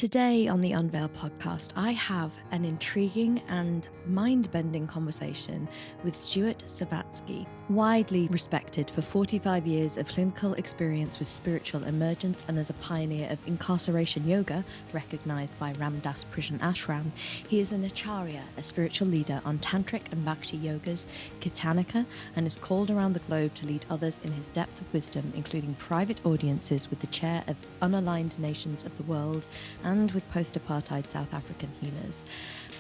Today on the Unveil Podcast, I have an intriguing and mind-bending conversation with Stuart Sovatsky, widely respected for 45 years of clinical experience with spiritual emergence and as a pioneer of incarceration yoga, recognized by Ramdas Prison Ashram. He is an acharya, a spiritual leader on tantric and bhakti yogas, kirtanika, and is called around the globe to lead others in his depth of wisdom, including private audiences with the chair of unaligned nations of the world and with post-apartheid South African healers.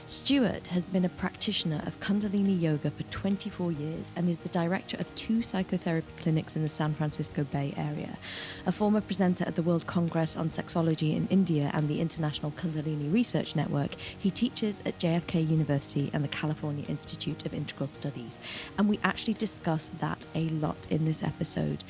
Stuart has been a practitioner of Kundalini Yoga for 24 years and is the director of 2 psychotherapy clinics in the San Francisco Bay Area. A former presenter at the World Congress on Sexology in India and the International Kundalini Research Network, he teaches at JFK University and the California Institute of Integral Studies. And we actually discuss that a lot in this episode.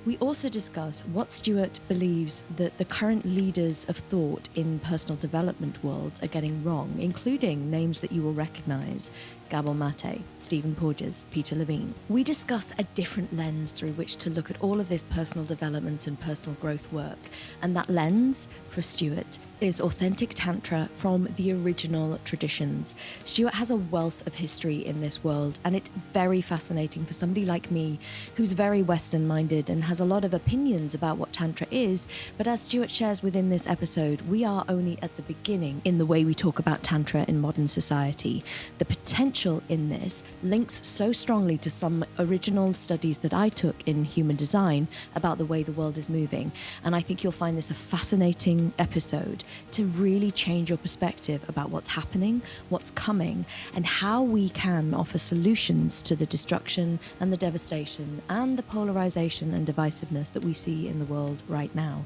We also discuss what Stuart believes that the current leaders of thought in personal development worlds are getting wrong, including names that you will recognize: Gabor Maté, Stephen Porges, Peter Levine. We discuss a different lens through which to look at all of this personal development and personal growth work. And that lens, for Stuart, is authentic Tantra from the original traditions. Stuart has a wealth of history in this world, and it's very fascinating for somebody like me who's very Western-minded and has a lot of opinions about what Tantra is. But as Stuart shares within this episode, we are only at the beginning in the way we talk about Tantra in modern society. The potential in this links so strongly to some original studies that I took in human design about the way the world is moving. And I think you'll find this a fascinating episode to really change your perspective about what's happening, what's coming, and how we can offer solutions to the destruction and the devastation and the polarization and divisiveness that we see in the world right now.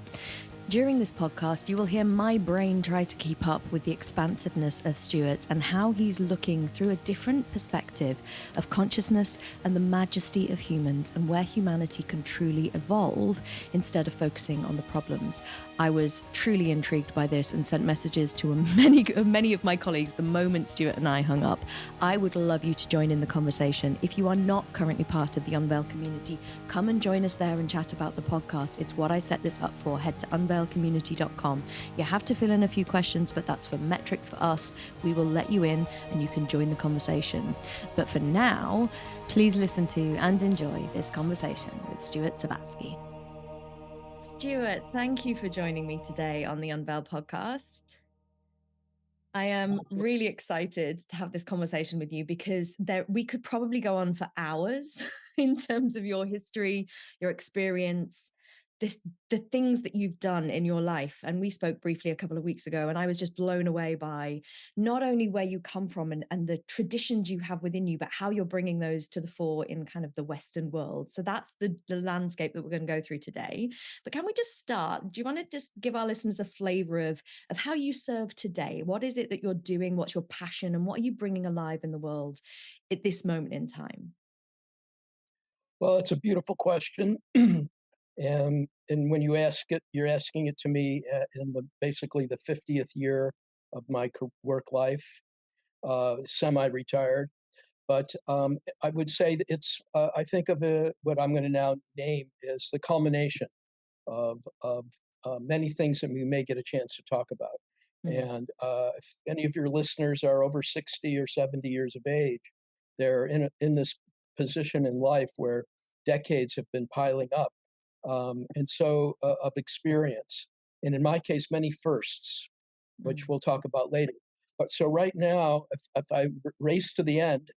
During this podcast, you will hear my brain try to keep up with the expansiveness of Stuart's and how he's looking through a different perspective of consciousness and the majesty of humans and where humanity can truly evolve instead of focusing on the problems. I was truly intrigued by this and sent messages to many of my colleagues the moment Stuart and I hung up. I would love you to join in the conversation. If you are not currently part of the Unveil community, come and join us there and chat about the podcast. It's what I set this up for. Head to unveilcommunity.com. You have to fill in a few questions, but that's for metrics for us. We will let you in and you can join the conversation. But for now, please listen to and enjoy this conversation with Stuart Sovatsky. Stuart, thank you for joining me today on the Unveil Podcast. I am really excited to have this conversation with you because we could probably go on for hours in terms of your history, your experience, the things that you've done in your life. And we spoke briefly a couple of weeks ago, and I was just blown away by not only where you come from and the traditions you have within you, but how you're bringing those to the fore in kind of the Western world. So that's the landscape that we're going to go through today. But can we just start? Do you want to just give our listeners a flavor of how you serve today? What is it that you're doing? What's your passion? And what are you bringing alive in the world at this moment in time? Well, it's a beautiful question. And when you ask it, you're asking it to me in basically the 50th year of my work life, semi-retired. But I would say that I think of what I'm going to now name is the culmination of many things that we may get a chance to talk about. And if any of your listeners are over 60 or 70 years of age, they're in this position in life where decades have been piling up. And so of experience, and in my case, many firsts, which we'll talk about later. But so right now, if I race to the end,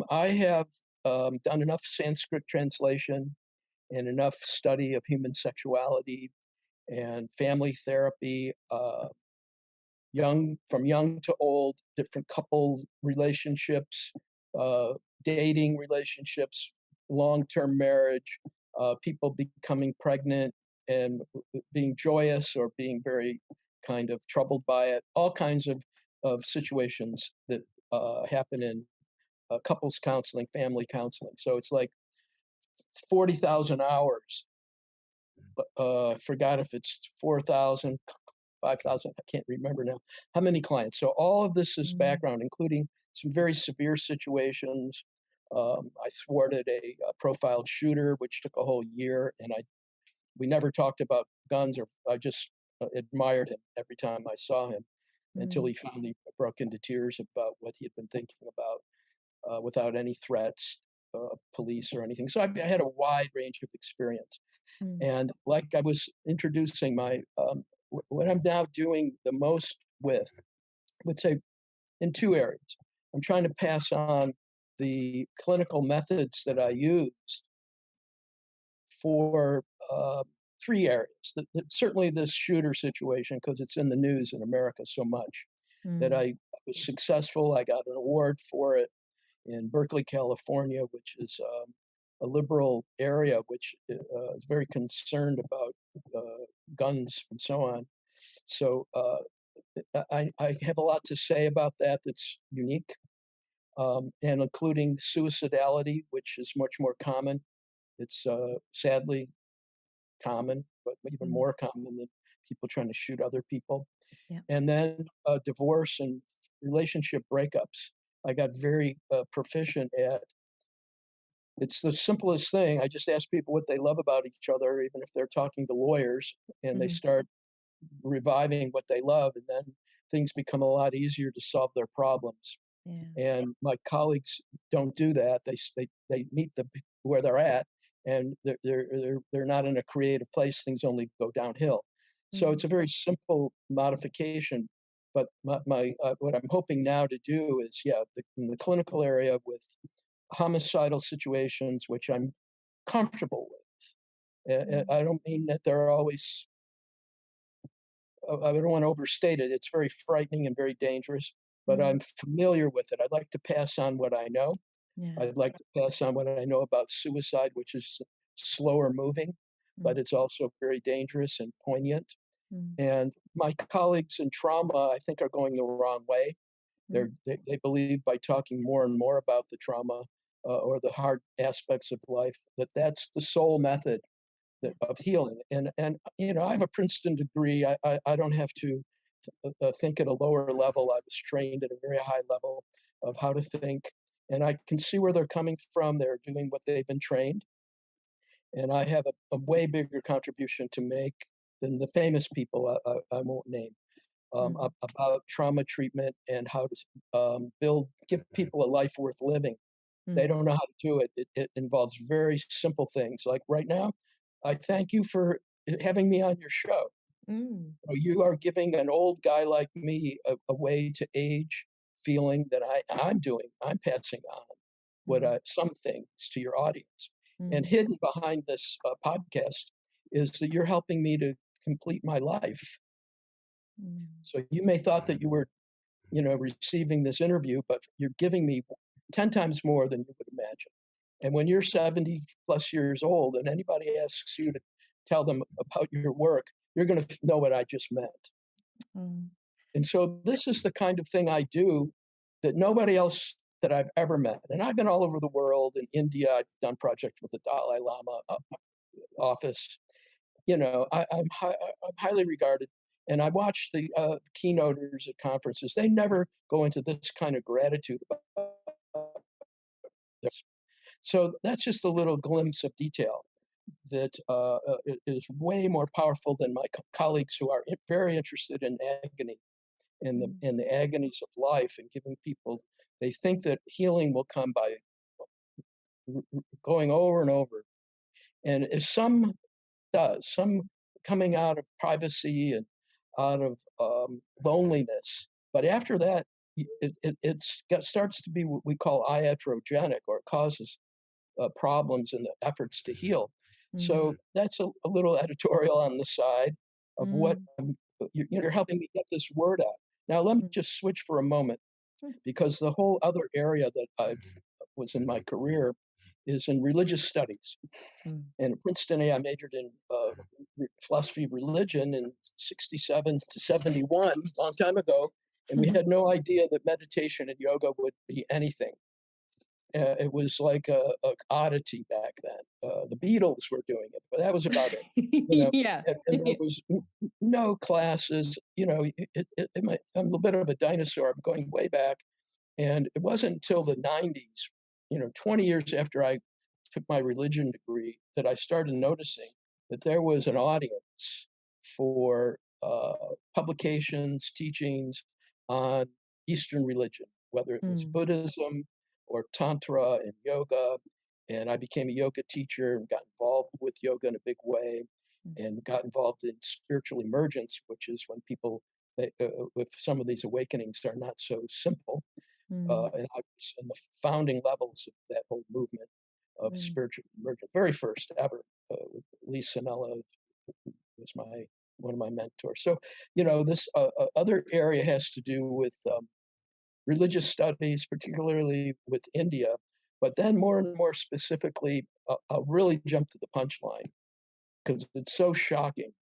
I have done enough Sanskrit translation and enough study of human sexuality and family therapy, from young to old, different couple relationships, dating relationships, long-term marriage, people becoming pregnant and being joyous or being very kind of troubled by it, all kinds of situations that happen in couples counseling, family counseling. So it's like 40,000 hours. I forgot if it's 4,000, 5,000, I can't remember now, how many clients. So all of this is background, including some very severe situations. I thwarted a profiled shooter, which took a whole year, and we never talked about guns, or I just admired him every time I saw him until Mm. he finally broke into tears about what he had been thinking about without any threats of police or anything. So I had a wide range of experience. Mm. And like I was introducing what I'm now doing the most with, I would say in two areas. I'm trying to pass on the clinical methods that I used for three areas. Certainly this shooter situation, because it's in the news in America so much, that Mm. I was successful. I got an award for it in Berkeley, California, which is a liberal area which is very concerned about guns and so on. So I have a lot to say about that that's unique, and including suicidality, which is much more common. It's sadly common, but even Mm. more common than people trying to shoot other people. Yeah. And then divorce and relationship breakups. I got very proficient at. It's the simplest thing. I just ask people what they love about each other, even if they're talking to lawyers, and they Mhm. start reviving what they love, and then things become a lot easier to solve their problems. Yeah. And my colleagues don't do that. They meet where they're at, and they're not in a creative place. Things only go downhill. So Mm. it's a very simple modification. But what I'm hoping now to do is, in the clinical area with homicidal situations, which I'm comfortable with. Mm. I don't mean that they're always. I don't want to overstate it. It's very frightening and very dangerous, but Mm. I'm familiar with it. I'd like to pass on what I know. Yeah. I'd like to pass on what I know about suicide, which is slower moving, but Mm. it's also very dangerous and poignant. Mm. And my colleagues in trauma, I think, are going the wrong way. Mm. They believe by talking more and more about the trauma or the hard aspects of life that that's the sole method Yeah. of healing. And I have a Princeton degree. I don't have to think at a lower level. I was trained at a very high level of how to think, and I can see where they're coming from. They're doing what they've been trained, and I have a way bigger contribution to make than the famous people I won't name Mm. about trauma treatment and how to give people a life worth living. They Mm. don't know how to do it. It involves very simple things. Like right now, I thank you for having me on your show. Mm. You are giving an old guy like me a way to age, feeling that I'm doing. I'm passing on Mm. some things to your audience. And Mm. hidden behind this podcast is that you're helping me to complete my life. Mm. So you may thought that you were, receiving this interview, but you're giving me 10 times more than you would imagine. And when you're 70 plus years old and anybody asks you to tell them about your work, you're going to know what I just meant. Mm. And so this is the kind of thing I do that nobody else that I've ever met. And I've been all over the world. In India, I've done projects with the Dalai Lama office. I'm highly regarded. And I watch the keynoters at conferences. They never go into this kind of gratitude about this. So that's just a little glimpse of detail that is way more powerful than my colleagues who are very interested in agony and the Mm. and the agonies of life and giving people. They think that healing will come by going over and over, and if some coming out of privacy and out of loneliness, but after that, starts to be what we call iatrogenic, or it causes problems in the efforts to heal. Mm. So that's a little editorial on the side of what Mm. you're helping me get this word out. Now, let me Mm. just switch for a moment, Mm. because the whole other area that I was in my career is in religious studies. Mm. And at Princeton, I majored in philosophy of religion in 67 to 71, a long time ago. And we had no idea that meditation and yoga would be anything. It was like a oddity back then. The Beatles were doing it, but that was about it. Yeah. And there was no classes. I'm a bit of a dinosaur. I'm going way back, and it wasn't until the '90s, 20 years after I took my religion degree, that I started noticing that there was an audience for publications, teachings on Eastern religion, whether it was Buddhism or Tantra and yoga. And I became a yoga teacher and got involved with yoga in a big way, and got involved in spiritual emergence, which is when people, with some of these awakenings, are not so simple. And I was in the founding levels of that whole movement of spiritual emergence, very first ever, with Lee Sanella was one of my mentors. So, this other area has to do with religious studies, particularly with India. But then more and more specifically, I'll really jump to the punchline because it's so shocking.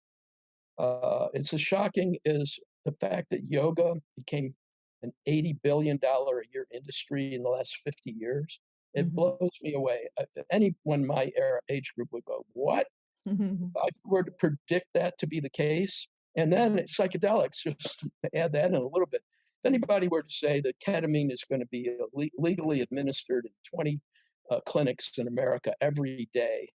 It's as shocking as the fact that yoga became an $80 billion a year industry in the last 50 years. It blows me away. Anyone my age group would go, what? If I were to predict that to be the case, and then psychedelics, just to add that in a little bit, if anybody were to say that ketamine is going to be legally administered in 20 clinics in America every day,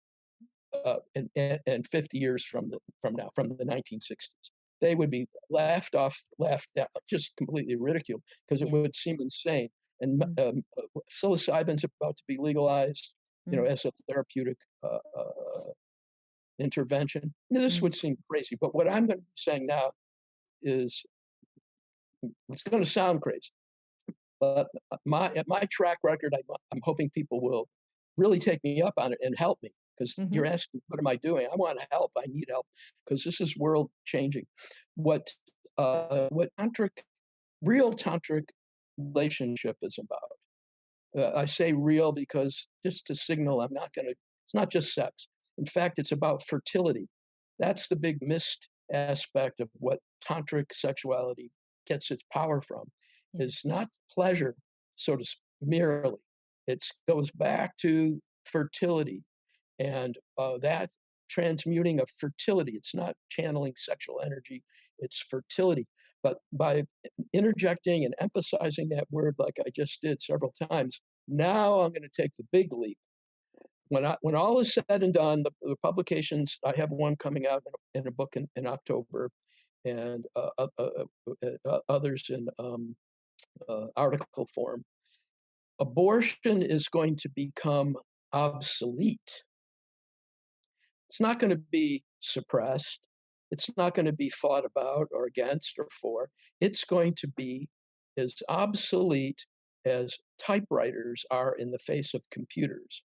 and 50 years from now, from the 1960s, they would be laughed out, just completely ridiculed, because it would seem insane. And psilocybin's about to be legalized, as a therapeutic intervention. This would seem crazy, but what I'm going to be saying now is, it's going to sound crazy, but my track record, I'm hoping people will really take me up on it and help me, because you're asking, what am I doing? I want help. I need help, because this is world changing. What real tantric relationship is about. I say real because, just to signal, it's not just sex. In fact, it's about fertility. That's the big missed aspect of what tantric sexuality gets its power from. It's not pleasure, merely. It goes back to fertility, and that transmuting of fertility. It's not channeling sexual energy, it's fertility. But by interjecting and emphasizing that word, like I just did several times, now I'm going to take the big leap. When all is said and done, the publications, I have one coming out in a book in October, and others in article form. Abortion is going to become obsolete. It's not going to be suppressed. It's not going to be fought about or against or for. It's going to be as obsolete as typewriters are in the face of computers.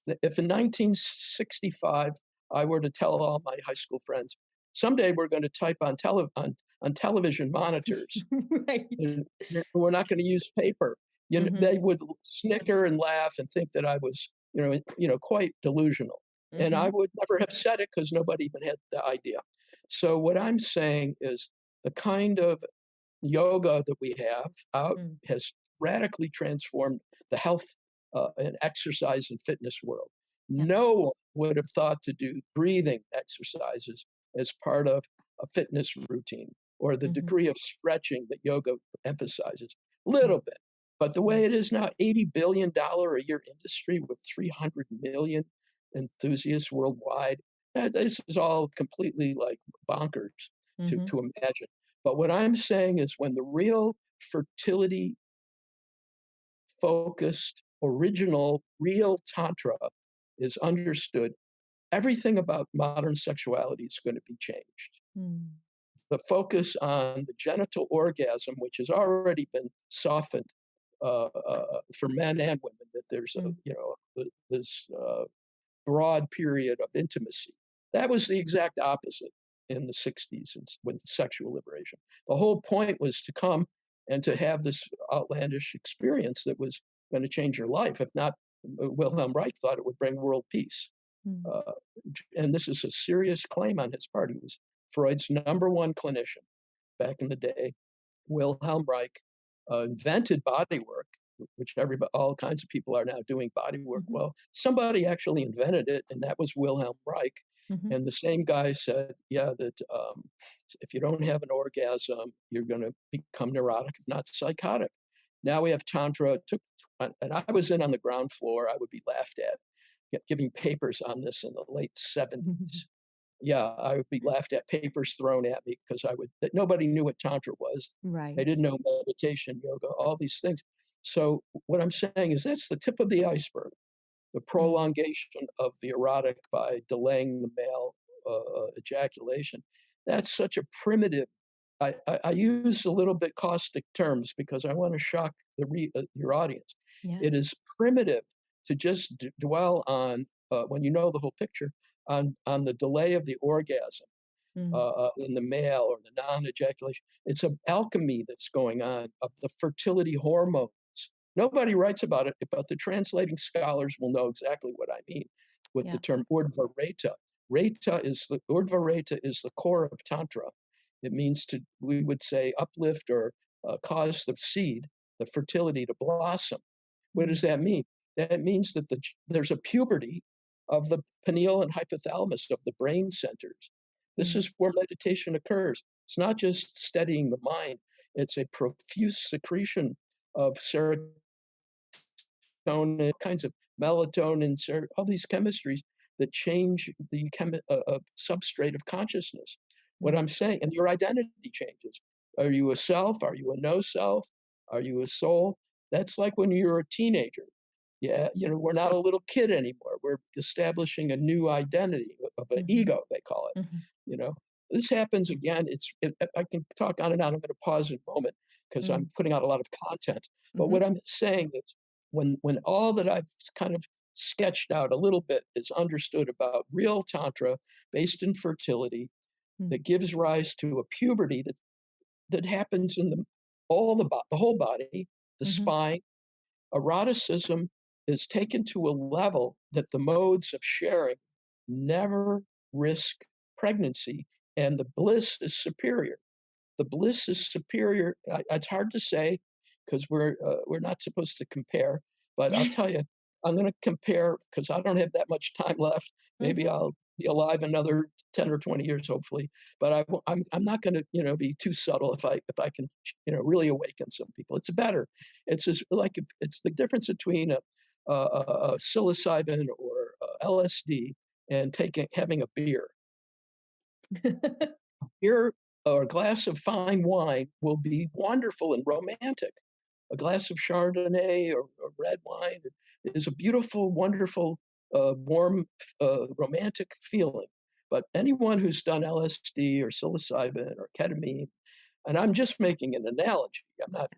If in 1965 I were to tell all my high school friends, someday we're going to type on television monitors, Right. and we're not going to use paper, they would snicker and laugh and think that I was, quite delusional. And I would never have said it, because nobody even had the idea. So what I'm saying is, the kind of yoga that we have out has radically transformed the health and exercise and fitness world. No one would have thought to do breathing exercises as part of a fitness routine, or the degree of stretching that yoga emphasizes. Little bit. But the way it is now, $80 billion a year industry with 300 million enthusiasts worldwide, this is all completely like bonkers to imagine. But what I'm saying is, when the real fertility focused, original, real Tantra is understood, everything about modern sexuality is going to be changed. The focus on the genital orgasm, which has already been softened for men and women, that there's this broad period of intimacy. That was the exact opposite in the 60s with sexual liberation. The whole point was to come and to have this outlandish experience that was going to change your life. If not, Wilhelm Reich thought it would bring world peace. And this is a serious claim on his part. He was Freud's #1 clinician back in the day. Wilhelm Reich invented body work, which all kinds of people are now doing body work. Well, somebody actually invented it, and that was Wilhelm Reich. And the same guy said, that if you don't have an orgasm, you're going to become neurotic, if not psychotic. Now we have Tantra. And I was in on the ground floor. I would be laughed at, giving papers on this in the late 70s. I would be laughed at, papers thrown at me because that nobody knew what Tantra was. Right. They didn't know meditation, yoga, all these things. So what I'm saying is that's the tip of the iceberg, the prolongation of the erotic by delaying the male ejaculation. That's such a primitive. I use a little bit caustic terms because I want to shock your audience. Yeah. It is primitive to just dwell on, when you know the whole picture, on the delay of the orgasm in the male or the non-ejaculation. It's an alchemy that's going on of the fertility hormones. Nobody writes about it, but the translating scholars will know exactly what I mean with the term urdhva reta. Urdhva reta is the core of Tantra. It means we would say, uplift or cause the seed, the fertility to blossom. What does that mean? That means that there's a puberty of the pineal and hypothalamus of the brain centers. This is where meditation occurs. It's not just steadying the mind. It's a profuse secretion of serotonin, kinds of melatonin, all these chemistries that change the substrate of consciousness. What I'm saying, and your identity changes. Are you a self? Are you a no self? Are you a soul? That's like when you're a teenager. Yeah, we're not a little kid anymore. We're establishing a new identity of an ego, they call it. This happens again. I can talk on and on. I'm going to pause in a moment because I'm putting out a lot of content. But what I'm saying is when all that I've kind of sketched out a little bit is understood about real Tantra based in fertility that gives rise to a puberty that happens in the whole body, the spine. Eroticism is taken to a level that the modes of sharing never risk pregnancy, and the bliss is superior. The bliss is superior. It's hard to say because we're not supposed to compare, but I'll tell you, I'm going to compare because I don't have that much time left. Maybe I'll be alive another 10 or 20 years, hopefully. But I'm not going to be too subtle if I can really awaken some people. It's better. It's just like it's the difference between a psilocybin or LSD and having a beer. Beer or a glass of fine wine will be wonderful and romantic. A glass of Chardonnay or red wine is a beautiful, wonderful, warm, romantic feeling. But anyone who's done LSD or psilocybin or ketamine, and I'm just making an analogy, I'm not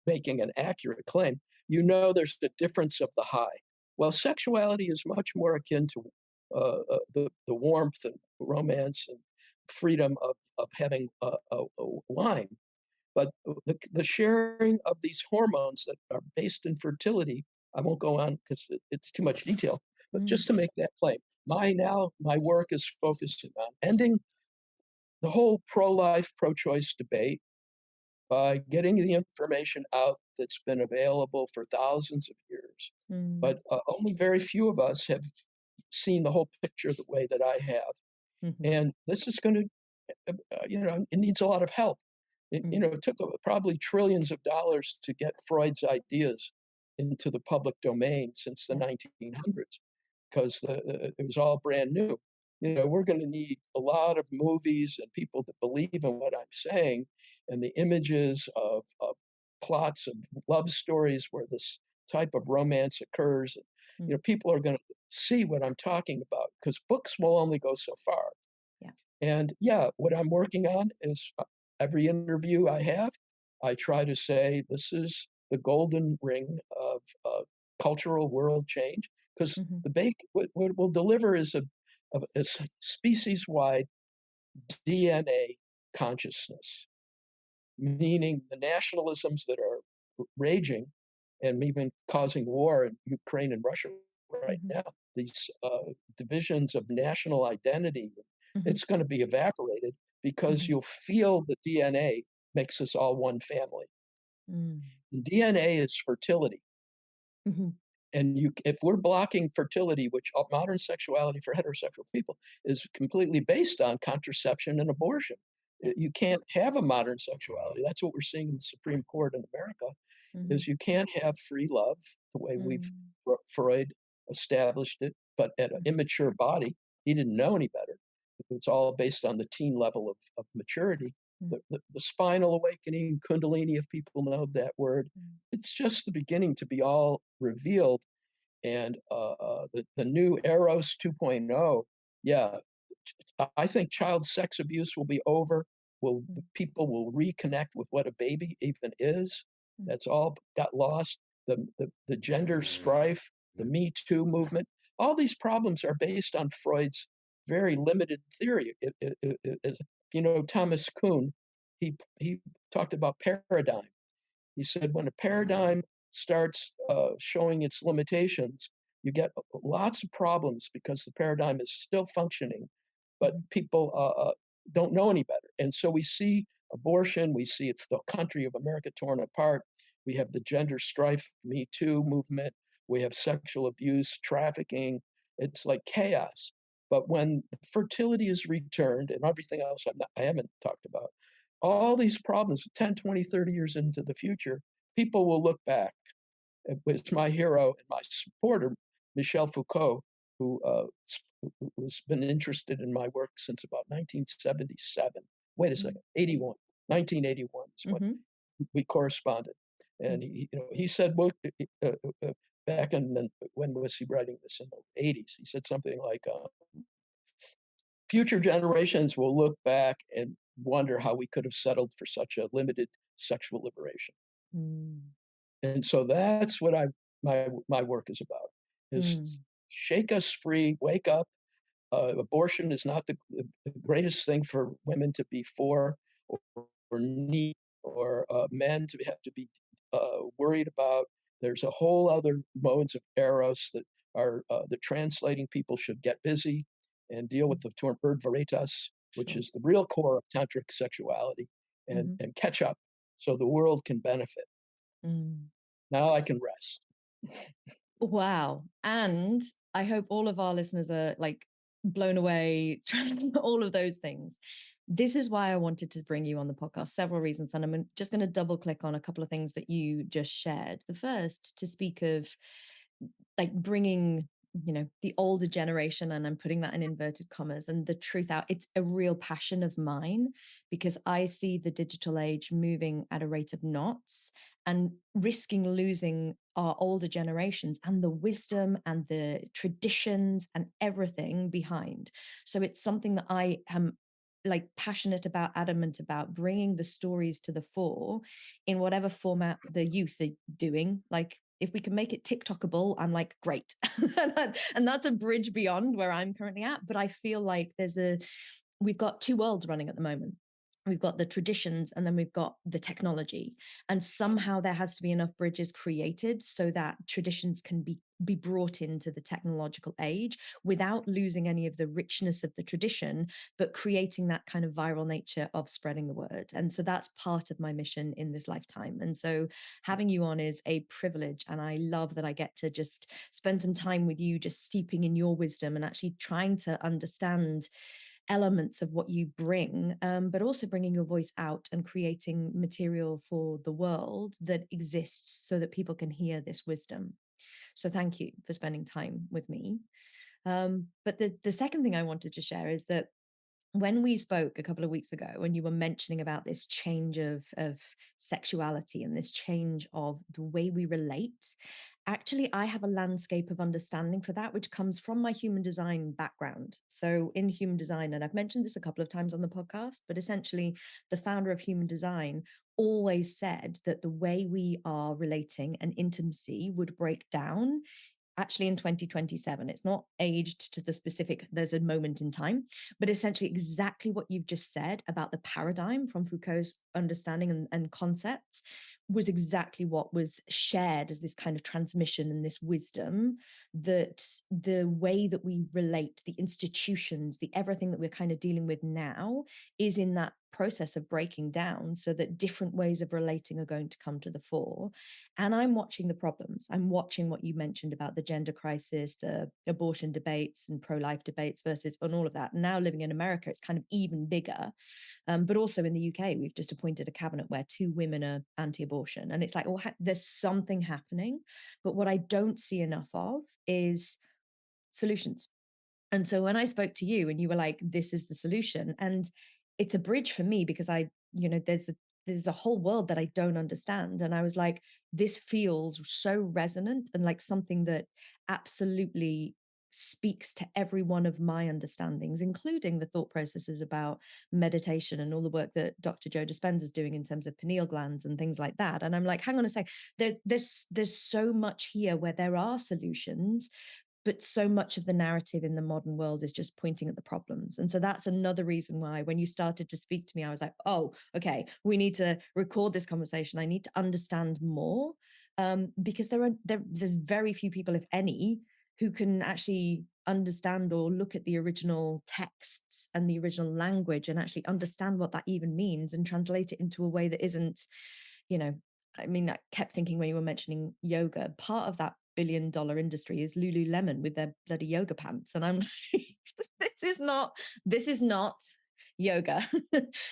making an accurate claim, there's the difference of the high. Well, sexuality is much more akin to the warmth and romance and freedom of having a wine. But the sharing of these hormones that are based in fertility, I won't go on because it's too much detail, but just to make that claim, my work is focusing on ending the whole pro-life, pro-choice debate by getting the information out that's been available for thousands of years. But only very few of us have seen the whole picture the way that I have. And this is going to, it needs a lot of help. It took probably trillions of dollars to get Freud's ideas into the public domain since the 1900s because it was all brand new. We're going to need a lot of movies and people that believe in what I'm saying and the images of plots of love stories where this type of romance occurs. People are going to see what I'm talking about because books will only go so far. And what I'm working on is every interview I have, I try to say this is the golden ring of cultural world change because what we'll deliver is a species-wide DNA consciousness, meaning the nationalisms that are raging and even causing war in Ukraine and Russia right now, these divisions of national identity, it's going to be evaporated because you'll feel the DNA makes us all one family. DNA is fertility. And if we're blocking fertility, which modern sexuality for heterosexual people is completely based on contraception and abortion, you can't have a modern sexuality. That's what we're seeing in the Supreme Court in America, is you can't have free love the way Freud established it, but at an immature body. He didn't know any better. it's all based on the teen level of maturity. The spinal awakening, Kundalini, if people know that word, it's just the beginning to be all revealed. And the new Eros 2.0, yeah, I think child sex abuse will be over. People will reconnect with what a baby even is. That's all got lost. The gender strife, the Me Too movement, all these problems are based on Freud's very limited theory. You know, Thomas Kuhn, he talked about paradigm. He said when a paradigm starts showing its limitations, you get lots of problems because the paradigm is still functioning, but people don't know any better. And so we see abortion, we see it's the country of America torn apart. We have the gender strife, Me Too movement. We have sexual abuse, trafficking. It's like chaos. But when fertility is returned and everything else I haven't talked about, all these problems 10, 20, 30 years into the future, people will look back. It's my hero and my supporter, Michel Foucault, who has been interested in my work since about 1977. Wait a second, 1981 is when we corresponded. And he said, well, back in, when was he writing this? In the 80s. He said something like, future generations will look back and wonder how we could have settled for such a limited sexual liberation. And so that's what my work is about, is shake us free, wake up. Abortion is not the greatest thing for women to be for or need, or men to have to be worried about. There's a whole other modes of eros that are the translating people should get busy and deal with the term urd veritas, which is the real core of tantric sexuality, and catch up so the world can benefit. Now I can rest. Wow. And I hope all of our listeners are like blown away, all of those things. This is why I wanted to bring you on the podcast, several reasons. And I'm just going to double click on a couple of things that you just shared. The first, to speak of like bringing, the older generation, and I'm putting that in inverted commas, and the truth out. It's a real passion of mine because I see the digital age moving at a rate of knots and risking losing our older generations and the wisdom and the traditions and everything behind. So it's something that I am like passionate about, adamant about, bringing the stories to the fore in whatever format the youth are doing. Like, if we can make it TikTokable, I'm like, great. And that's a bridge beyond where I'm currently at. But I feel like we've got two worlds running at the moment. We've got the traditions and then we've got the technology. And somehow there has to be enough bridges created so that traditions can be brought into the technological age without losing any of the richness of the tradition, but creating that kind of viral nature of spreading the word. And so that's part of my mission in this lifetime. And so having you on is a privilege. And I love that I get to just spend some time with you, just steeping in your wisdom and actually trying to understand elements of what you bring, but also bringing your voice out and creating material for the world that exists so that people can hear this wisdom. So thank you for spending time with me. But the second thing I wanted to share is that when we spoke a couple of weeks ago, and you were mentioning about this change of sexuality and this change of the way we relate, actually, I have a landscape of understanding for that, which comes from my human design background. So in human design, and I've mentioned this a couple of times on the podcast, but essentially the founder of human design always said that the way we are relating and intimacy would break down actually in 2027. It's not aged to the specific, there's a moment in time, but essentially exactly what you've just said about the paradigm from Foucault's understanding and concepts was exactly what was shared as this kind of transmission and this wisdom, that the way that we relate, the institutions, the everything that we're kind of dealing with now is in that process of breaking down, so that different ways of relating are going to come to the fore. And I'm watching the problems. I'm watching what you mentioned about the gender crisis, the abortion debates and pro-life debates versus on all of that. Now living in America, it's kind of even bigger. But also in the UK, we've just appointed a cabinet where 2 women are anti-abortion. And it's like, oh, there's something happening. But what I don't see enough of is solutions. And so when I spoke to you and you were like, this is the solution, and it's a bridge for me because there's a whole world that I don't understand. And I was like, this feels so resonant and like something that absolutely speaks to every one of my understandings, including the thought processes about meditation and all the work that Dr. Joe Dispenza is doing in terms of pineal glands and things like that. And I'm like, hang on a sec, there's so much here where there are solutions, but so much of the narrative in the modern world is just pointing at the problems. And so that's another reason why when you started to speak to me, I was like, oh, okay, we need to record this conversation. I need to understand more, because there's very few people, if any, who can actually understand or look at the original texts and the original language and actually understand what that even means and translate it into a way that isn't, I mean, I kept thinking when you were mentioning yoga, part of that $1 billion industry is Lululemon with their bloody yoga pants. And I'm like, this is not yoga.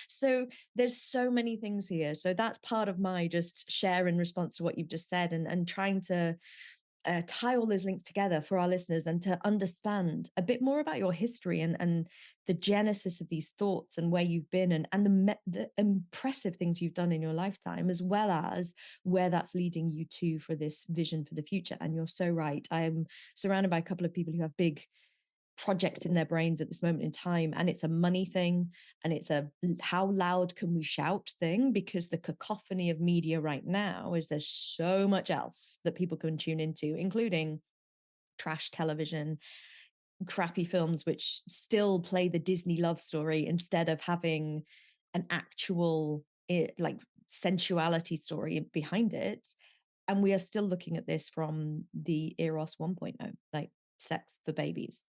So there's so many things here. So that's part of my just share in response to what you've just said, and trying to tie all those links together for our listeners and to understand a bit more about your history and the genesis of these thoughts and where you've been and the impressive things you've done in your lifetime, as well as where that's leading you to for this vision for the future. And you're so right. I am surrounded by a couple of people who have big projects in their brains at this moment in time, and it's a money thing, and it's a how loud can we shout thing, because the cacophony of media right now is there's so much else that people can tune into, including trash television, crappy films which still play the Disney love story instead of having an actual like sensuality story behind it. And we are still looking at this from the Eros 1.0, like sex for babies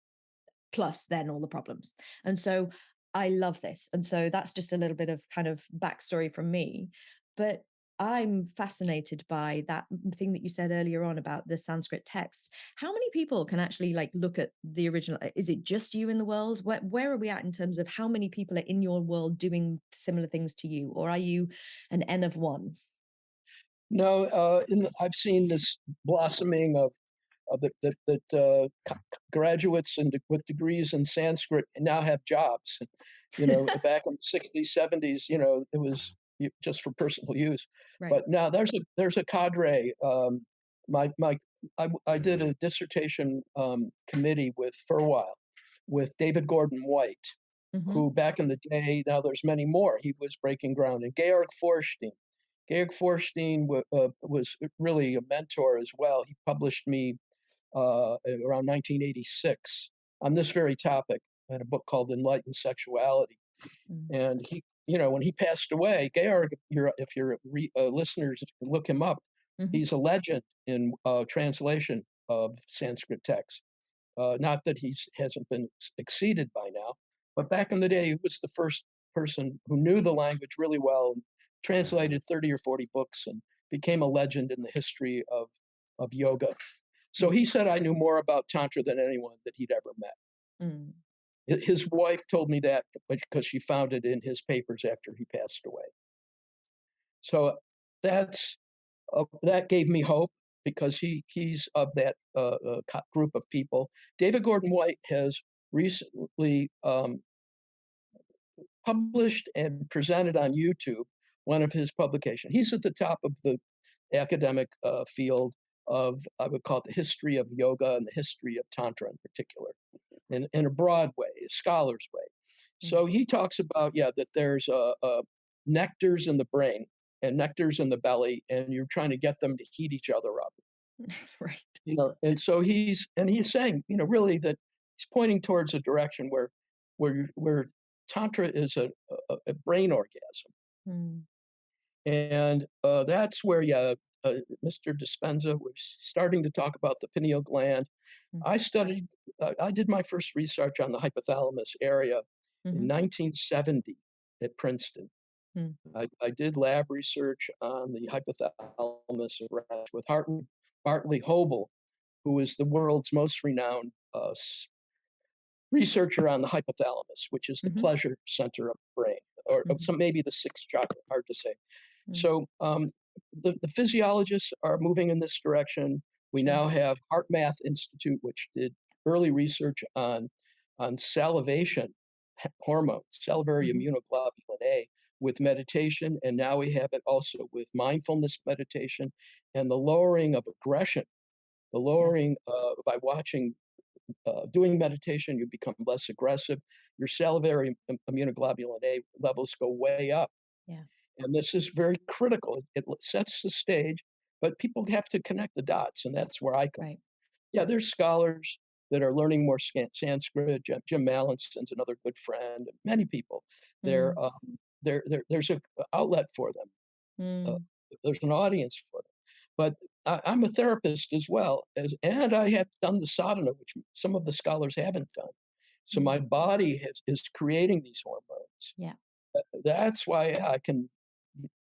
plus then all the problems. And so I love this. And so that's just a little bit of kind of backstory from me. But I'm fascinated by that thing that you said earlier on about the Sanskrit texts. How many people can actually like look at the original? Is it just you in the world? Where are we at in terms of how many people are in your world doing similar things to you? Or are you an N of one? No, I've seen this blossoming of graduates with degrees in Sanskrit now have jobs. Back in the 60s, 70s, it was just for personal use. Right. But now there's a cadre. I did a dissertation committee for a while with David Gordon White, who back in the day, now there's many more, he was breaking ground, and Georg Forstein. Georg Forstein was really a mentor as well. He published me around 1986 on this very topic in a book called Enlightened Sexuality. And he, when he passed away, Georg, if your listeners look him up, he's a legend in translation of Sanskrit texts. Not that he hasn't been exceeded by now, but back in the day, he was the first person who knew the language really well and translated 30 or 40 books and became a legend in the history of yoga. So he said I knew more about Tantra than anyone that he'd ever met. His wife told me that because she found it in his papers after he passed away. So that gave me hope, because he's of that group of people. David Gordon White has recently published and presented on YouTube one of his publications. He's at the top of the academic field of, I would call it, the history of yoga and the history of Tantra in particular, in a broad way, a scholar's way. So he talks about, that there's nectars in the brain and nectars in the belly, and you're trying to get them to heat each other up. Right. And so he's saying, really that he's pointing towards a direction where Tantra is a brain orgasm. And that's where, Mr. Dispenza was starting to talk about the pineal gland. I did my first research on the hypothalamus area in 1970 at Princeton. I did lab research on the hypothalamus of rats with Bartley Hobel, who is the world's most renowned researcher on the hypothalamus, which is the pleasure center of the brain, or maybe the sixth chakra, hard to say. So the physiologists are moving in this direction. We now have HeartMath Institute, which did early research on on salivation hormone, salivary immunoglobulin A, with meditation. And now we have it also with mindfulness meditation and the lowering of aggression, the lowering by watching, doing meditation, you become less aggressive. Your salivary immunoglobulin A levels go way up. Yeah. And this is very critical. It sets the stage, but people have to connect the dots, and that's where I come. Right. Yeah, there's scholars that are learning more Sanskrit. Jim Mallinson's another good friend. Many people, they're, there's an outlet for them. There's an audience for them. But I'm a therapist as well, and I have done the sadhana, which some of the scholars haven't done. So my body is creating these hormones. Yeah. That's why I can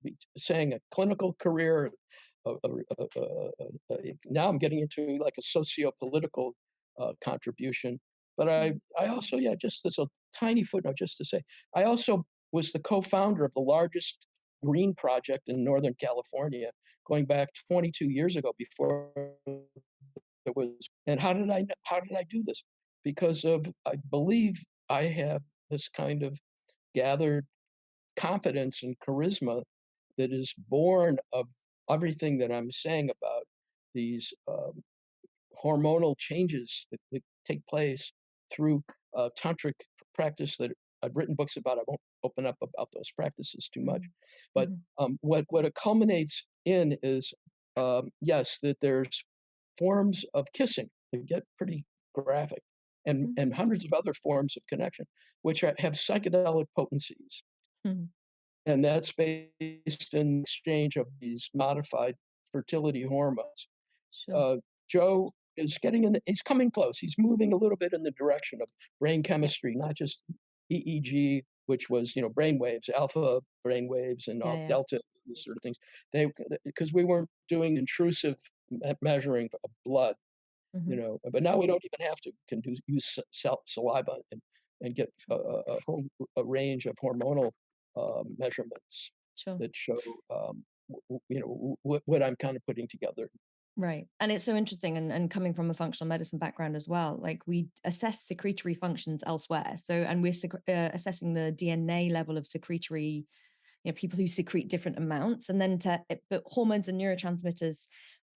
be saying a clinical career. Now I'm getting into like a socio-political contribution. But I also, just as a tiny footnote, just to say, I also was the co-founder of the largest green project in Northern California, going back 22 years ago before it was. And how did I do this? Because I believe I have this kind of gathered confidence and charisma that is born of everything that I'm saying about these hormonal changes that take place through tantric practice that I've written books about. I won't open up about those practices too much, but what it culminates in is yes, that there's forms of kissing that get pretty graphic, and hundreds of other forms of connection, which have psychedelic potencies. And that's based in exchange of these modified fertility hormones. Sure. Joe is he's coming close. He's moving a little bit in the direction of brain chemistry, not just EEG, which was, brain waves, alpha brain waves and delta, these sort of things. Because we weren't doing intrusive measuring of blood, but now we don't even have to, use saliva and get a range of hormonal measurements that show, what I'm kind of putting together. Right. And it's so interesting, and coming from a functional medicine background as well, like we assess secretory functions elsewhere. So, and we're assessing the DNA level of secretory, people who secrete different amounts, and then but hormones and neurotransmitters,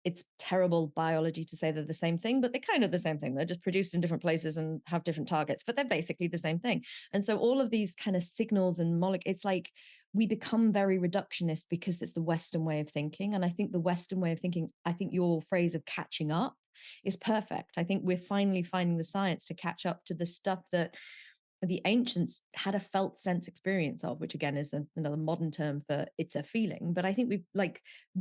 it's terrible biology to say they're the same thing, but they're kind of the same thing. They're just produced in different places and have different targets, but they're basically the same thing. And so all of these kind of signals and it's like we become very reductionist because it's the Western way of thinking. And I think the Western way of thinking, I think your phrase of catching up is perfect. I think we're finally finding the science to catch up to the stuff that the ancients had a felt sense experience of, which again is another modern term for it's a feeling. But I think we've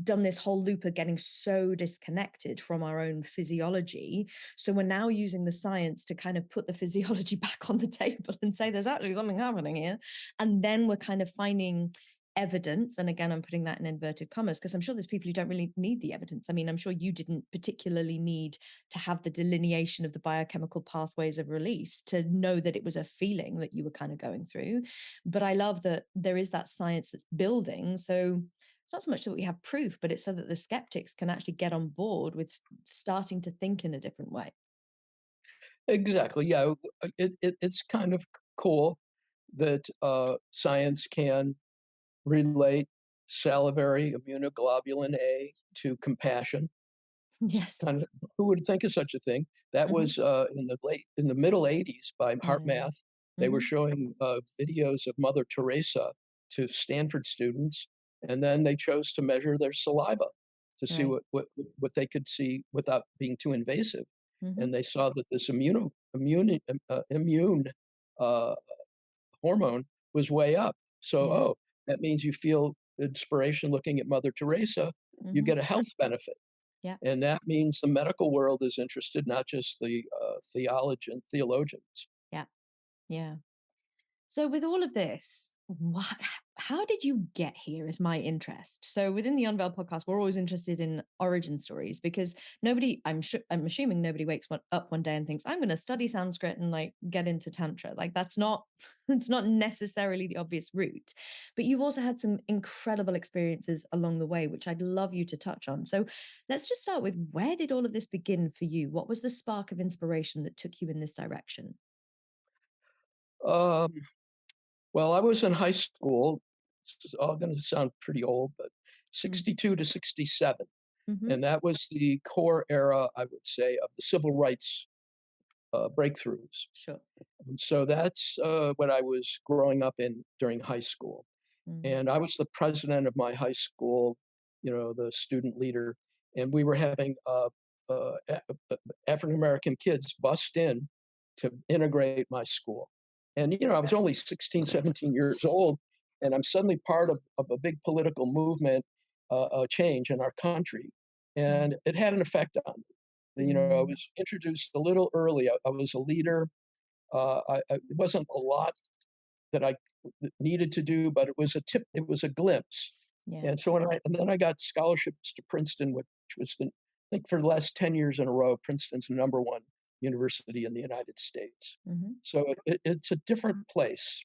done this whole loop of getting so disconnected from our own physiology. So we're now using the science to kind of put the physiology back on the table and say there's actually something happening here. And then we're kind of finding evidence. And again, I'm putting that in inverted commas because I'm sure there's people who don't really need the evidence. I mean, I'm sure you didn't particularly need to have the delineation of the biochemical pathways of release to know that it was a feeling that you were kind of going through. But I love that there is that science that's building. So it's not so much that we have proof, but it's so that the skeptics can actually get on board with starting to think in a different way. Exactly. Yeah. It's kind of cool that science can relate salivary immunoglobulin A to compassion. Yes. Kind of, who would think of such a thing? That was in the middle '80s by HeartMath. They were showing videos of Mother Teresa to Stanford students, and then they chose to measure their saliva to see what they could see without being too invasive. And they saw that this immune hormone was way up. So, that means you feel inspiration looking at Mother Teresa. You get a health benefit. Yeah. And that means the medical world is interested, not just the theologians. Yeah. Yeah. So with all of this, how did you get here is my interest. So within the Unveil podcast, we're always interested in origin stories because I'm assuming nobody wakes up one day and thinks, I'm going to study Sanskrit and get into Tantra. That's not, it's not necessarily the obvious route, but you've also had some incredible experiences along the way, which I'd love you to touch on. So let's just start with, where did all of this begin for you? What was the spark of inspiration that took you in this direction? Um, well, I was in high school. It's all going to sound pretty old, but Mm. 62 to 67. Mm-hmm. And that was the core era, I would say, of the civil rights breakthroughs. Sure. And so that's what I was growing up in during high school. Mm. And I was the president of my high school, the student leader, and we were having African American kids bust in to integrate my school. And I was only 16, 17 years old, and I'm suddenly part of a big political movement, a change in our country, Mm. and it had an effect on me. I Mm. was introduced a little early. I was a leader. It wasn't a lot that I needed to do, but it was a tip. It was a glimpse. Yeah. And so and then I got scholarships to Princeton, which was I think for the last 10 years in a row, Princeton's the number one university in the United States. Mm-hmm. So it's a different place.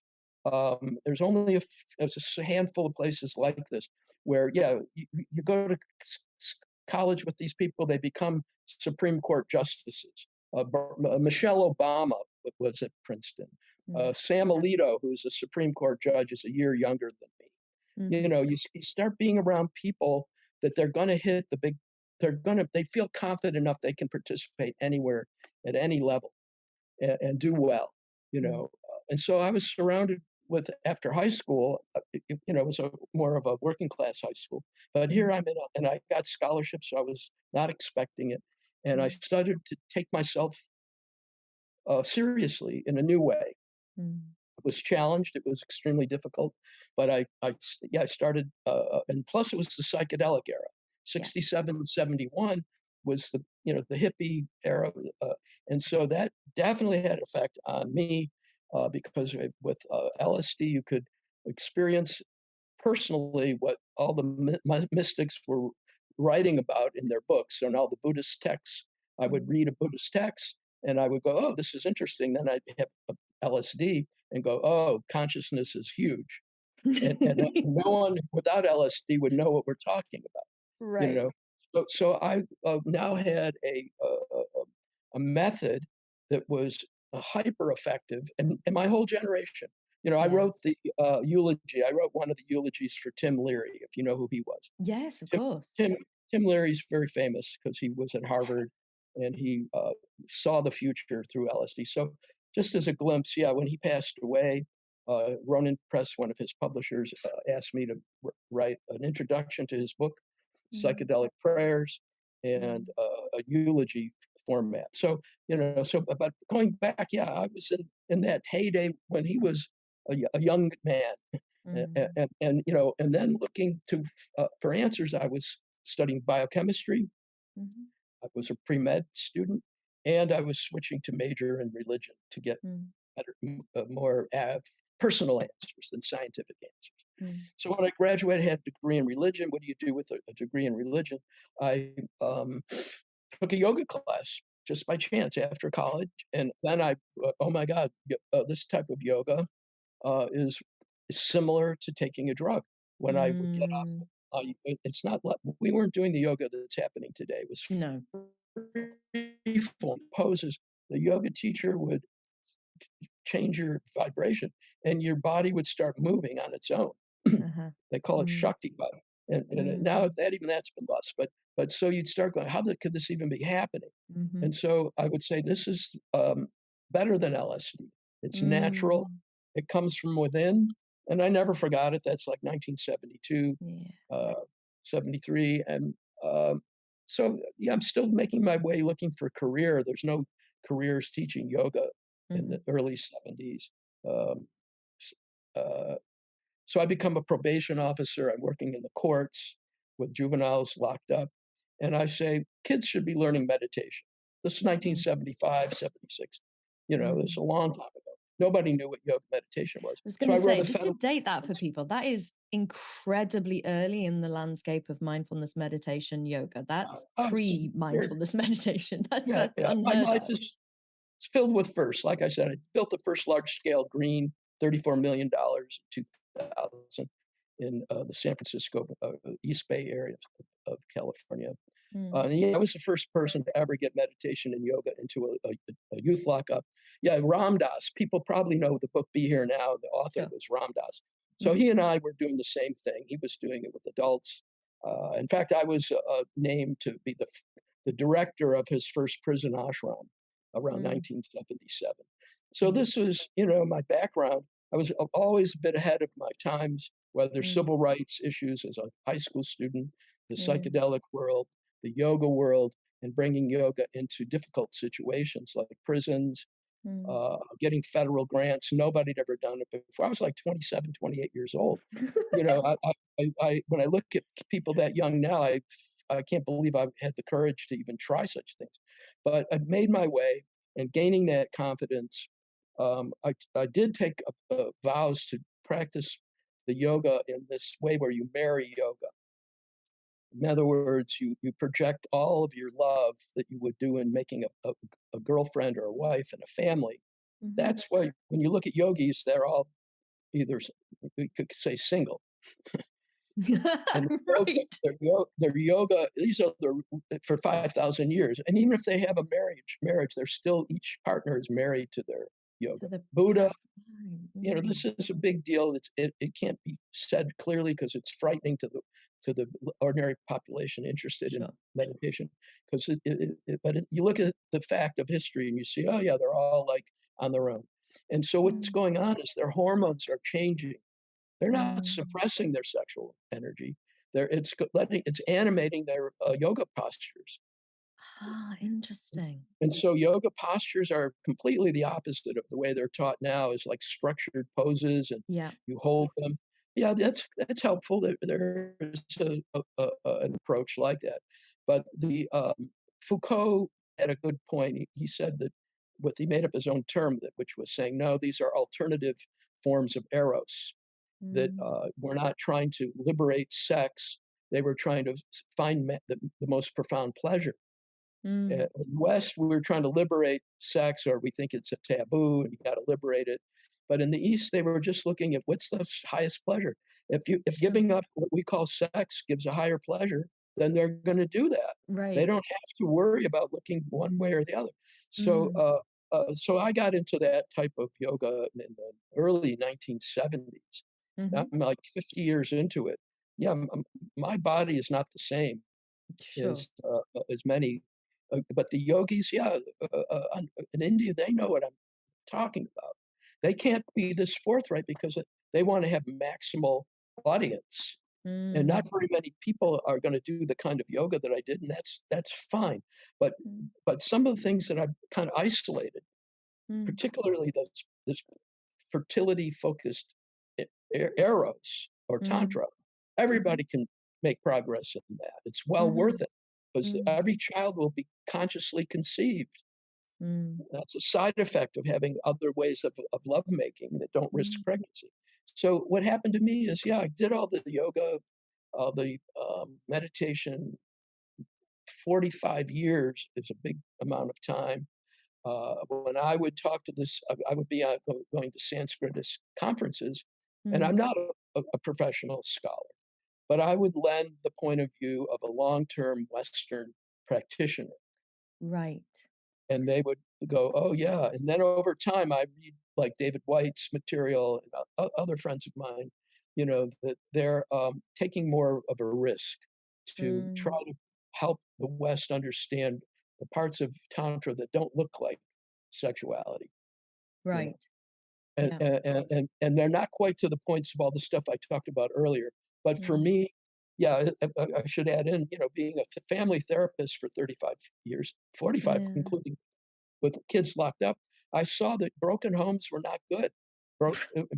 There's only there's a handful of places like this where, yeah, you go to college with these people, they become Supreme Court justices. Michelle Obama was at Princeton. Mm. Sam Alito, who's a Supreme Court judge, is a year younger than me. Mm-hmm. You start being around people that they're going to hit the big, they feel confident enough they can participate anywhere at any level and do well, Mm. And so I was surrounded with, after high school, it was more of a working class high school, but here Mm. I'm and I got scholarships, so I was not expecting it. And I Mm. started to take myself seriously in a new way. Mm. Was challenged. It was extremely difficult, but I started, and plus it was the psychedelic era. Yeah. 67, 71 was the hippie era, and so that definitely had effect on me because with LSD you could experience personally what all the mystics were writing about in their books. So now the Buddhist texts, I would Mm. read a Buddhist text and I would go, oh, this is interesting. Then I'd have LSD and go, oh, consciousness is huge. And no one without LSD would know what we're talking about, you Right. know. So I now had a method that was hyper effective, and my whole generation. I Yeah. wrote the eulogy. I wrote one of the eulogies for Tim Leary, if you know who he was. Yes, of Tim course. Tim Tim Leary's very famous because he was at Harvard and he saw the future through LSD. So just as a glimpse, yeah, when he passed away, Ronin Press, one of his publishers, asked me to write an introduction to his book, Mm. Psychedelic Prayers, and Mm. a eulogy format. So but going back, yeah, I was in that heyday when he was a young man, Mm. and then looking to for answers. I was studying biochemistry. Mhm. I was a pre-med student, and I was switching to major in religion to get Mm. better, more personal answers than scientific answers. Mm. So when I graduated, I had a degree in religion. What do you do with a degree in religion? I took a yoga class just by chance after college, and then oh my God, this type of yoga is similar to taking a drug. When I would get off, Mm. it's not like we weren't doing the yoga that's happening today. It was No. free form poses. The yoga teacher would change your vibration, and your body would start moving on its own. Uh-huh. They call it Mm. Shakti body, and now Mm. that's been lost. But so you'd start going, could this even be happening? Mhm. And so I would say this is better than LSD. It's natural. Mm. It comes from within, and I never forgot it. That's like 1972, Yeah. 73, and so yeah, I'm still making my way looking for a career. There's no careers teaching yoga in the Mhm. early 70s. Um, uh, so I become a probation officer. I'm working in the courts with juveniles locked up. And I say, kids should be learning meditation. This is Mm. 1975, 76. This is Mm. a long time ago. Nobody knew what yoga meditation was. I was going So to I wrote say, a just to federal. date that for people, that is incredibly early in the landscape of mindfulness meditation yoga. That's It's very, pre-mindfulness meditation. That's yeah. My unheard life of. is it's filled with firsts. Like I said, I built the first large scale green, $34 million in 2000 in the San Francisco East Bay area of California. Yeah, I was the first person to ever get meditation and yoga into a youth lockup. Yeah, Ram Dass. People probably know the book Be Here Now. The author Sure. was Ram Dass. So he and I were doing the same thing. He was doing it with adults. In fact, I was named to be the director of his first prison ashram around 1977. So this was, my background. I was always a bit ahead of my times, whether civil rights issues as a high school student, the psychedelic world, the yoga world, and bringing yoga into difficult situations like prisons, getting federal grants. Nobody had ever done it before. I was like 27, 28 years old. When I look at people that young now, I can't believe I had the courage to even try such things. But I made my way, and gaining that confidence, I did take vows to practice the yoga in this way where you marry yoga. In other words, you project all of your love that you would do in making a girlfriend or a wife and a family. That's why when you look at yogis, they're all either, we could say, single. And Right. their yoga, these are for 5,000 years. And even if they have a marriage, they're still, each partner is married to their yoga. Buddha, this is a big deal. It can't be said clearly because it's frightening to the ordinary population interested in meditation. Because you look at the fact of history and you see, oh yeah, they're all like on their own. And so what's going on is their hormones are changing. They're not suppressing their sexual energy. It's animating their yoga postures. Interesting. And so yoga postures are completely the opposite of the way they're taught now, is like structured poses and Yeah. you hold them. Yeah, that's helpful. There's an approach like that. But the Foucault had a good point. He said that he made up his own term, which was saying, no, these are alternative forms of eros, that were not trying to liberate sex. They were trying to find the most profound pleasure. In the West, we were trying to liberate sex, or we think it's a taboo and you got to liberate it. But in the East, they were just looking at what's the highest pleasure. If giving up what we call sex gives a higher pleasure, then they're going to do that. Right. They don't have to worry about looking one way or the other. So, so I got into that type of yoga in the early 1970s. I'm like 50 years into it. Yeah, my body is not the same as many. But the yogis, in India, they know what I'm talking about. They can't be this forthright because they want to have maximal audience, and not very many people are going to do the kind of yoga that I did, and that's fine. But some of the things that I've kind of isolated, particularly this fertility focused eros or tantra, everybody can make progress in that. It's well worth it. Because every child will be consciously conceived. That's a side effect of having other ways of lovemaking that don't risk pregnancy. So what happened to me is, I did all the yoga, the meditation. 45 years is a big amount of time. When I would talk to I would be going to Sanskritist conferences, and I'm not a professional scholar. But I would lend the point of view of a long-term Western practitioner. Right. And they would go, oh, yeah. And then over time, I read like David White's material and other friends of mine, that they're taking more of a risk to try to help the West understand the parts of Tantra that don't look like sexuality. Right. And they're not quite to the points of all the stuff I talked about earlier. But for me, I should add in, being a family therapist for 35 years, 45, including with kids locked up, I saw that broken homes were not good.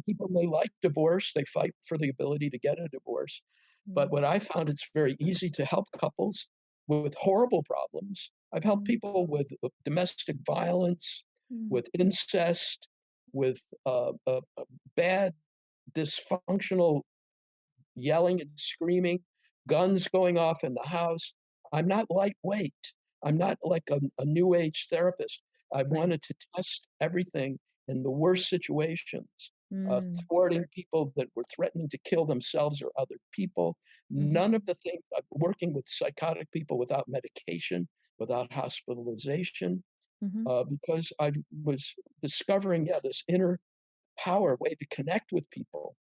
People may like divorce, they fight for the ability to get a divorce. But what I found, it's very easy to help couples with horrible problems. I've helped people with domestic violence, with incest, with bad, dysfunctional yelling and screaming, guns going off in the house. I'm not lightweight. I'm not like a new age therapist. I wanted to test everything in the worst situations Mm. thwarting people that were threatening to kill themselves or other people. Mm-hmm. None of the things, working with psychotic people without medication, without hospitalization, Mm-hmm. because I was discovering, this inner power way to connect with people,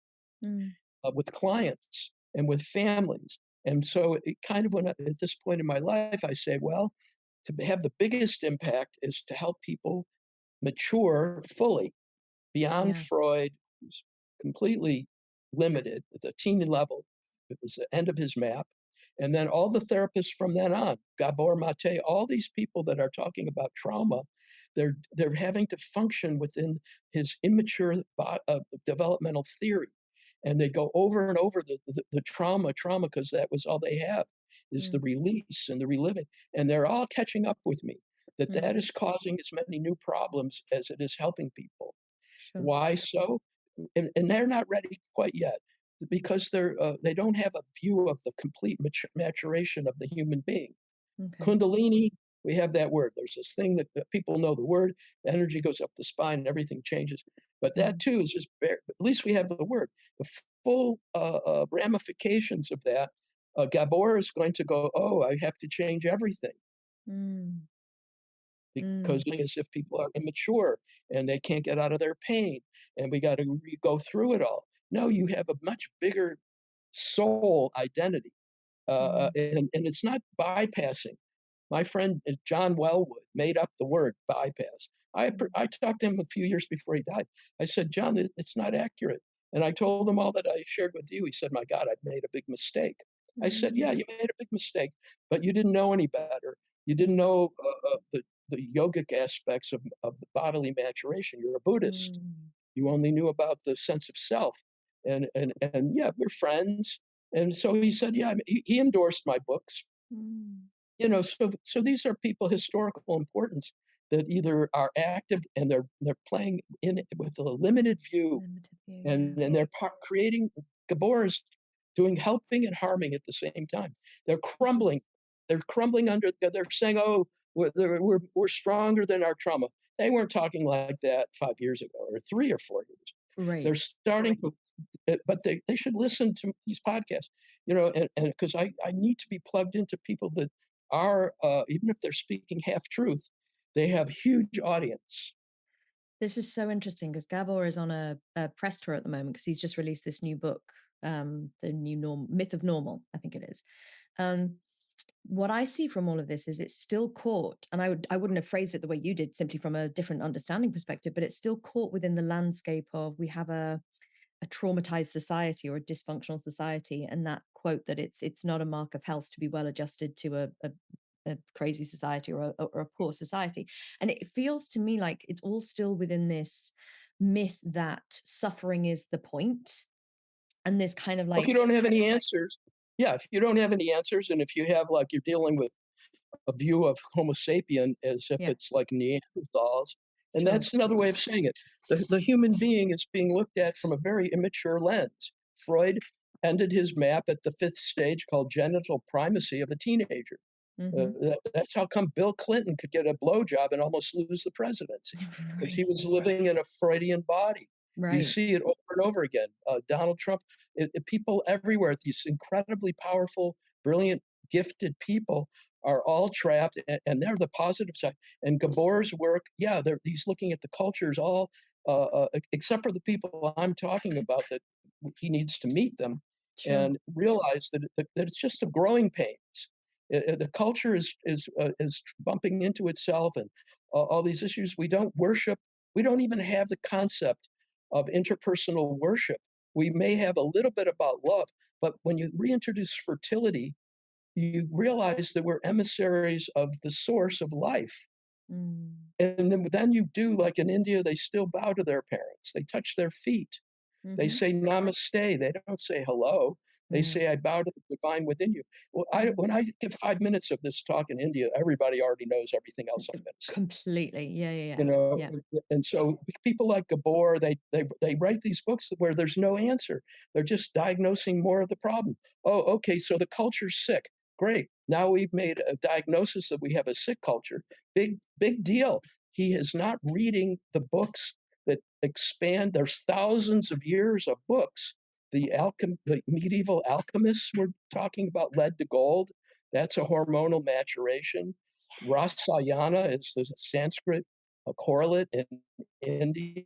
Mm. with clients and with families. And so it kind of went at this point in my life, I say, well, to have the biggest impact is to help people mature fully beyond Yeah. Freud, who's completely limited at the teeny level. It was the end of his map. And then all the therapists from then on, Gabor Maté, all these people that are talking about trauma, they're having to function within his immature developmental theory. And they go over and over the trauma, because that was all they have is the Mm. release and the reliving. And they're all catching up with me that Mm. that is causing as many new problems as it is helping people. Sure. Why so? And they're not ready quite yet because they don't have a view of the complete maturation of the human being. Okay. Kundalini, we have that word. There's this thing that people know the word. The energy goes up the spine, and everything changes. But that too is just at least we have the word. The full ramifications of that. Gabor is going to go. Oh, I have to change everything Mm. because Mm. as if people are immature and they can't get out of their pain, and we got to go through it all. No, you have a much bigger soul identity, Mm. and it's not bypassing. My friend John Wellwood made up the word bypass. I talked to him a few years before he died. I said, John, it's not accurate. And I told him all that I shared with you. He said, my God, I've made a big mistake. I said, yeah, Mm. you made a big mistake, but you didn't know any better. You didn't know the yogic aspects of the bodily maturation. You're a Buddhist. Mm. You only knew about the sense of self. And yeah, we're friends. And so he said, yeah, he endorsed my books. Mm. So these are people historical importance that either are active and they're playing in with a limited view, Limited view, yeah. and they're creating. Gabor is doing helping and harming at the same time. They're This crumbling. is They're crumbling under. They're saying, "Oh, we're stronger than our trauma." They weren't talking like that 5 years ago, or 3 or 4 years. They're right. starting to, but they should listen to these podcasts, and because I need to be plugged into people that are, even if they're speaking half truth, they have huge audience. This is so interesting because Gabor is on a press tour at the moment because he's just released this new book, the new myth of normal, I think it is. What I see from all of this is it's still caught, and I wouldn't have phrased it the way you did, simply from a different understanding perspective, but it's still caught within the landscape of we have a traumatized society or a dysfunctional society, and that quote that it's not a mark of health to be well adjusted to a crazy society or a poor society. And it feels to me like it's all still within this myth that suffering is the point, and this kind of If you like don't have any answers, yeah, if you don't have any answers, and if you have like you're dealing with a view of Homo sapien as if yeah, it's like Neanderthals. And sure. that's another way of saying it. The human being is being looked at from a very immature lens. Freud ended his map at the fifth stage called genital primacy of a teenager. Mm-hmm. That's how come Bill Clinton could get a blowjob and almost lose the presidency, because he was living in a Freudian body. You Right. see it over and over again. Donald Trump, people everywhere, these incredibly powerful, brilliant, gifted people are all trapped, and they're the positive side. And Gabor's work, yeah, he's looking at the cultures all, except for the people I'm talking about, that he needs to meet them Sure. and realize that it's just a growing pains. The culture is bumping into itself, and all these issues. We don't worship. We don't even have the concept of interpersonal worship. We may have a little bit about love, but when you reintroduce fertility, you realize that we're emissaries of the source of life. Mm. And then you do, like in India, they still bow to their parents. They touch their feet. They Mm-hmm. say namaste. They don't say hello. They Mm. say, I bow to the divine within you. Well, Mm. when I give 5 minutes of this talk in India, everybody already knows everything else I'm going to say. Completely. Yeah, yeah, You yeah. know, Yeah. and so people like Gabor, they write these books where there's no answer. They're just diagnosing more of the problem. Oh, okay, so the culture's sick. Great. Now we've made a diagnosis that we have a sick culture. Big deal. He is not reading the books that expand. There's thousands of years of books. The medieval alchemists were talking about lead to gold. That's a hormonal maturation. Rasayana is the Sanskrit correlate in India.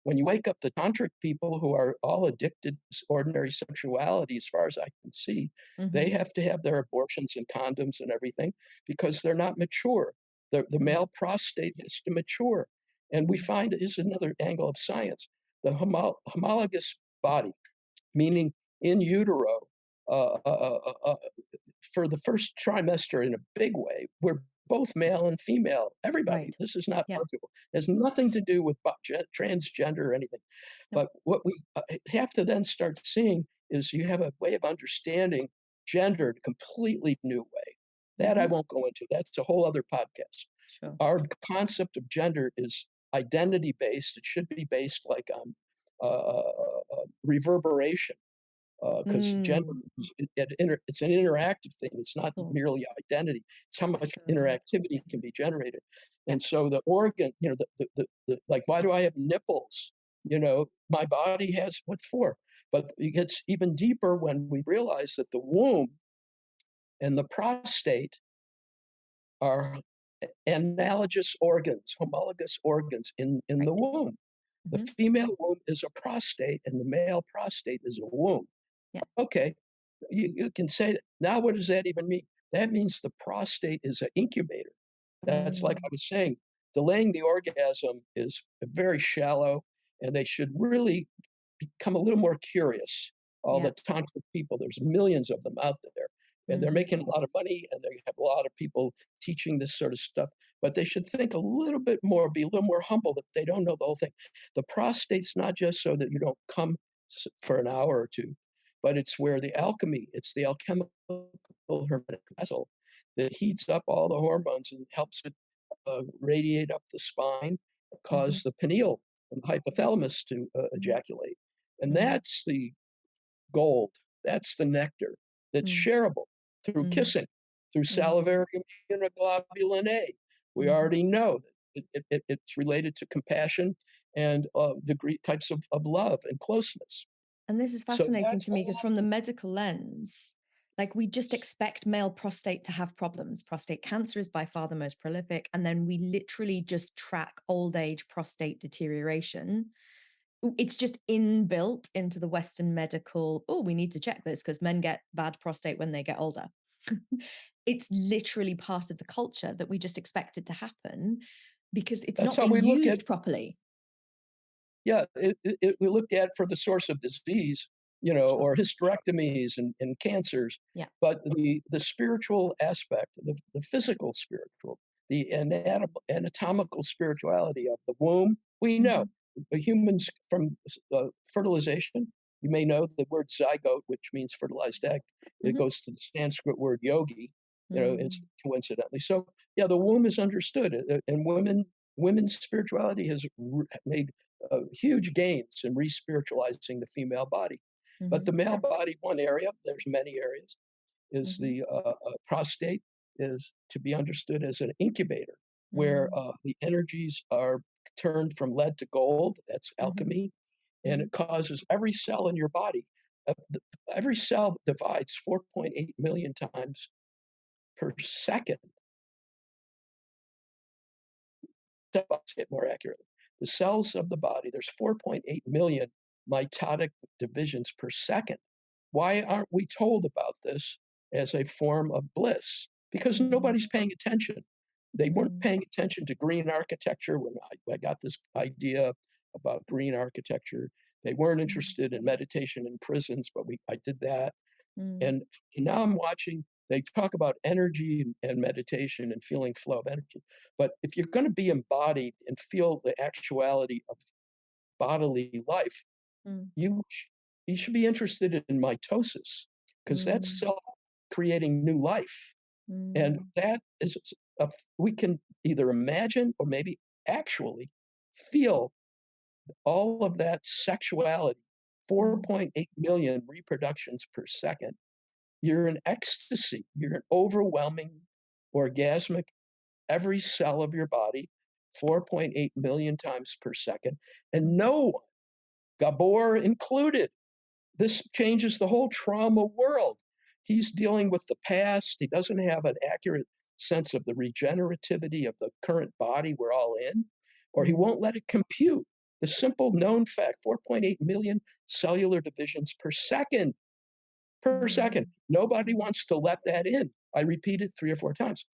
When you wake up the tantric people who are all addicted to ordinary sexuality, as far as I can see, they have to have their abortions and condoms and everything because they're not mature. The male prostate has to mature. And we find is another angle of science. The homologous body, meaning in utero, uh, uh, uh, uh, for the first trimester in a big way, we're both male and female. Everybody, Right. this is not Yeah. arguable. It has nothing to do with transgender or anything. No. But what we have to then start seeing is you have a way of understanding gender in a completely new way. That I won't go into. That's a whole other podcast. Sure. Our concept of gender is identity based. It should be based like on reverberation, because gender it's an interactive thing. It's not Cool. merely identity. It's how much Sure. interactivity can be generated. And so the organ, the like, why do I have nipples? My body has what for? But it gets even deeper when we realize that the womb and the prostate are analogous organs, homologous organs in the womb. The female womb is a prostate and the male prostate is a womb. Yeah. Okay, you can say that. Now, what does that even mean? That means the prostate is an incubator. That's like I was saying, delaying the orgasm is very shallow, and they should really become a little more curious. All the tantric people, there's millions of them out there, and they're making a lot of money, and they have a lot of people teaching this sort of stuff. But they should think a little bit more, be a little more humble that they don't know the whole thing. The prostate's not just so that you don't come for an hour or two, but it's where the alchemy, it's the alchemical hermetic vessel that heats up all the hormones and helps it radiate up the spine, cause the pineal and hypothalamus to ejaculate. And that's the gold. That's the nectar that's shareable through kissing, through salivary immunoglobulin A. We already know that it's related to compassion and types of love and closeness. And this is So fascinating that's to me because from the medical lens, like we just expect male prostate to have problems. Prostate cancer is by far the most prolific. And then we literally just track old age prostate deterioration. It's just inbuilt into the Western medical, oh, we need to check this because men get bad prostate when they get older. It's literally part of the culture that we just expect it to happen because it's That's not how been we look used at properly. Yeah, we looked at for the source of disease, or hysterectomies and cancers. Yeah. But the spiritual aspect, the physical spiritual, the anatomical spirituality of the womb, we know. The humans from fertilization, you may know the word zygote, which means fertilized egg. It goes to the Sanskrit word yogi, it's coincidentally. So, yeah, the womb is understood. And women's spirituality has made huge gains in re-spiritualizing the female body. But the male body, one area, there's many areas, is the prostate is to be understood as an incubator where the energies are turned from lead to gold. That's alchemy. And it causes every cell in your body, every cell divides 4.8 million times per second. I'll say it more accurately. The cells of the body, there's 4.8 million mitotic divisions per second. Why aren't we told about this as a form of bliss? Because nobody's paying attention. They weren't paying attention to green architecture when I got this idea about green architecture. They weren't interested in meditation in prisons, but I did that. And now I'm watching, they talk about energy and meditation and feeling flow of energy. But if you're going to be embodied and feel the actuality of bodily life, you should be interested in mitosis because that's self creating new life. And that is, we can either imagine or maybe actually feel all of that sexuality, 4.8 million reproductions per second. You're in ecstasy. You're in overwhelming, orgasmic, every cell of your body. 4.8 million times per second, and no one, Gabor included. This changes the whole trauma world. He's dealing with the past. He doesn't have an accurate sense of the regenerativity of the current body we're all in, or he won't let it compute. The simple known fact, 4.8 million cellular divisions per second. Per second. Nobody wants to let that in. I repeat it 3 or 4 times.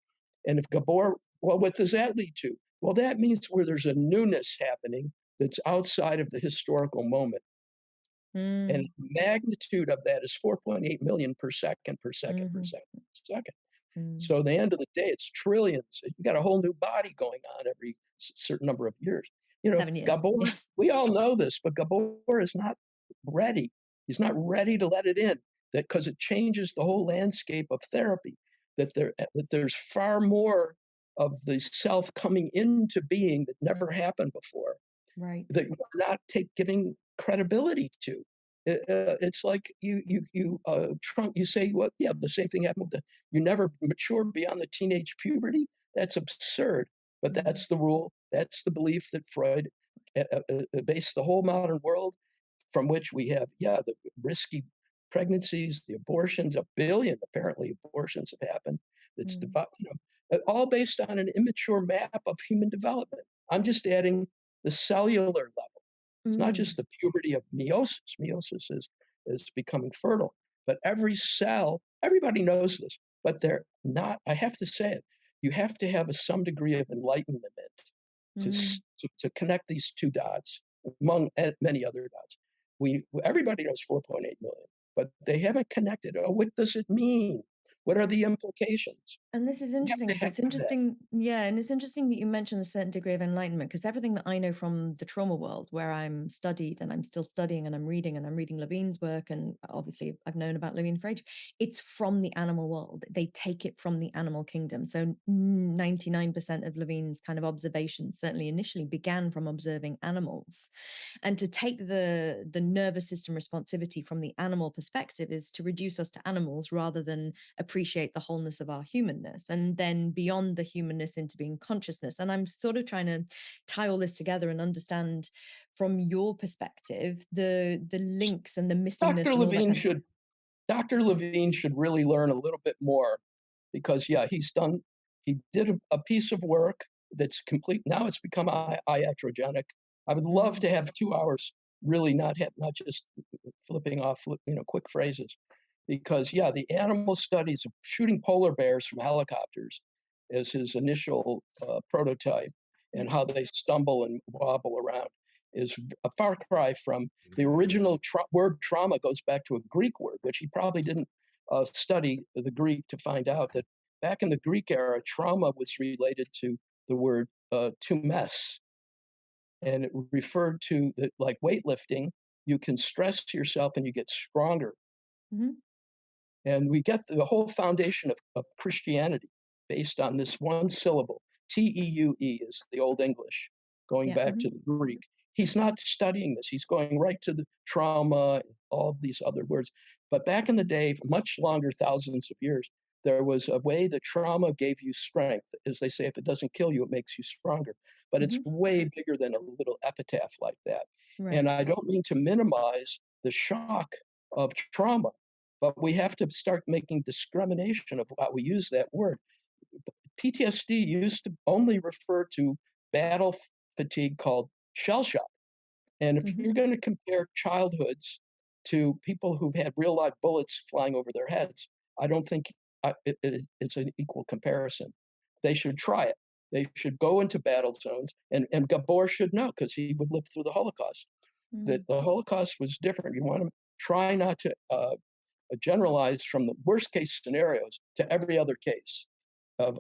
And if Gabor, well, what does that lead to? Well, that means where there's a newness happening that's outside of the historical moment. And magnitude of that is 4.8 million per second, per second, per second, per second. So at the end of the day, it's trillions. You got a whole new body going on every certain number of years. 7 years. Gabor, we all know this, but Gabor is not ready. He's not ready to let it in, that because it changes the whole landscape of therapy, that there's far more of the self coming into being that never happened before, right? That we're not giving credibility to. It's like you say, well, yeah, the same thing happened with you never mature beyond the teenage puberty. That's absurd, but that's the rule. That's the belief that Freud based the whole modern world, from which we have, the risky pregnancies, the abortions, 1 billion apparently abortions have happened. It's all based on an immature map of human development. I'm just adding the cellular level. It's not just the puberty of meiosis. Meiosis is becoming fertile, but every cell, everybody knows this, but they're not, I have to say it, you have to have some degree of enlightenment to connect these 2 dots, among many other dots. Everybody knows 4.8 million, but they haven't connected. Oh, what does it mean? What are the implications? And this is interesting. It's interesting. Yeah. And it's interesting that you mentioned a certain degree of enlightenment, because everything that I know from the trauma world, where I'm studied and I'm still studying and I'm reading Levine's work. And obviously I've known about Levine for ages. It's from the animal world. They take it from the animal kingdom. So 99% of Levine's kind of observations, certainly initially, began from observing animals. And to take the nervous system responsivity from the animal perspective is to reduce us to animals rather than appreciate the wholeness of our humanness, and then beyond the humanness into being consciousness. And I'm sort of trying to tie all this together and understand from your perspective the links and the missingness. Dr. Levine should really learn a little bit more, because he did a piece of work that's complete. Now it's become iatrogenic. I would love to have 2 hours really not just flipping off quick phrases, because the animal studies of shooting polar bears from helicopters is his initial prototype, and how they stumble and wobble around is a far cry from the original word trauma. Goes back to a Greek word, which he probably didn't study the Greek to find out that back in the Greek era, trauma was related to the word to mess, and it referred to like weightlifting. You can stress yourself and you get stronger. And we get the whole foundation of Christianity based on this one syllable. Teue is the Old English, going back to the Greek. He's not studying this. He's going right to the trauma, all these other words. But back in the day, much longer, thousands of years, there was a way that trauma gave you strength. As they say, if it doesn't kill you, it makes you stronger. But it's way bigger than a little epitaph like that. Right. And I don't mean to minimize the shock of trauma, but we have to start making discrimination of how we use that word. PTSD used to only refer to battle fatigue called shell shock. And if you're going to compare childhoods to people who've had real live bullets flying over their heads, I don't think it's an equal comparison. They should try it. They should go into battle zones. And Gabor should know, because he would live through the Holocaust, that the Holocaust was different. You want to try not to generalize from the worst case scenarios to every other case of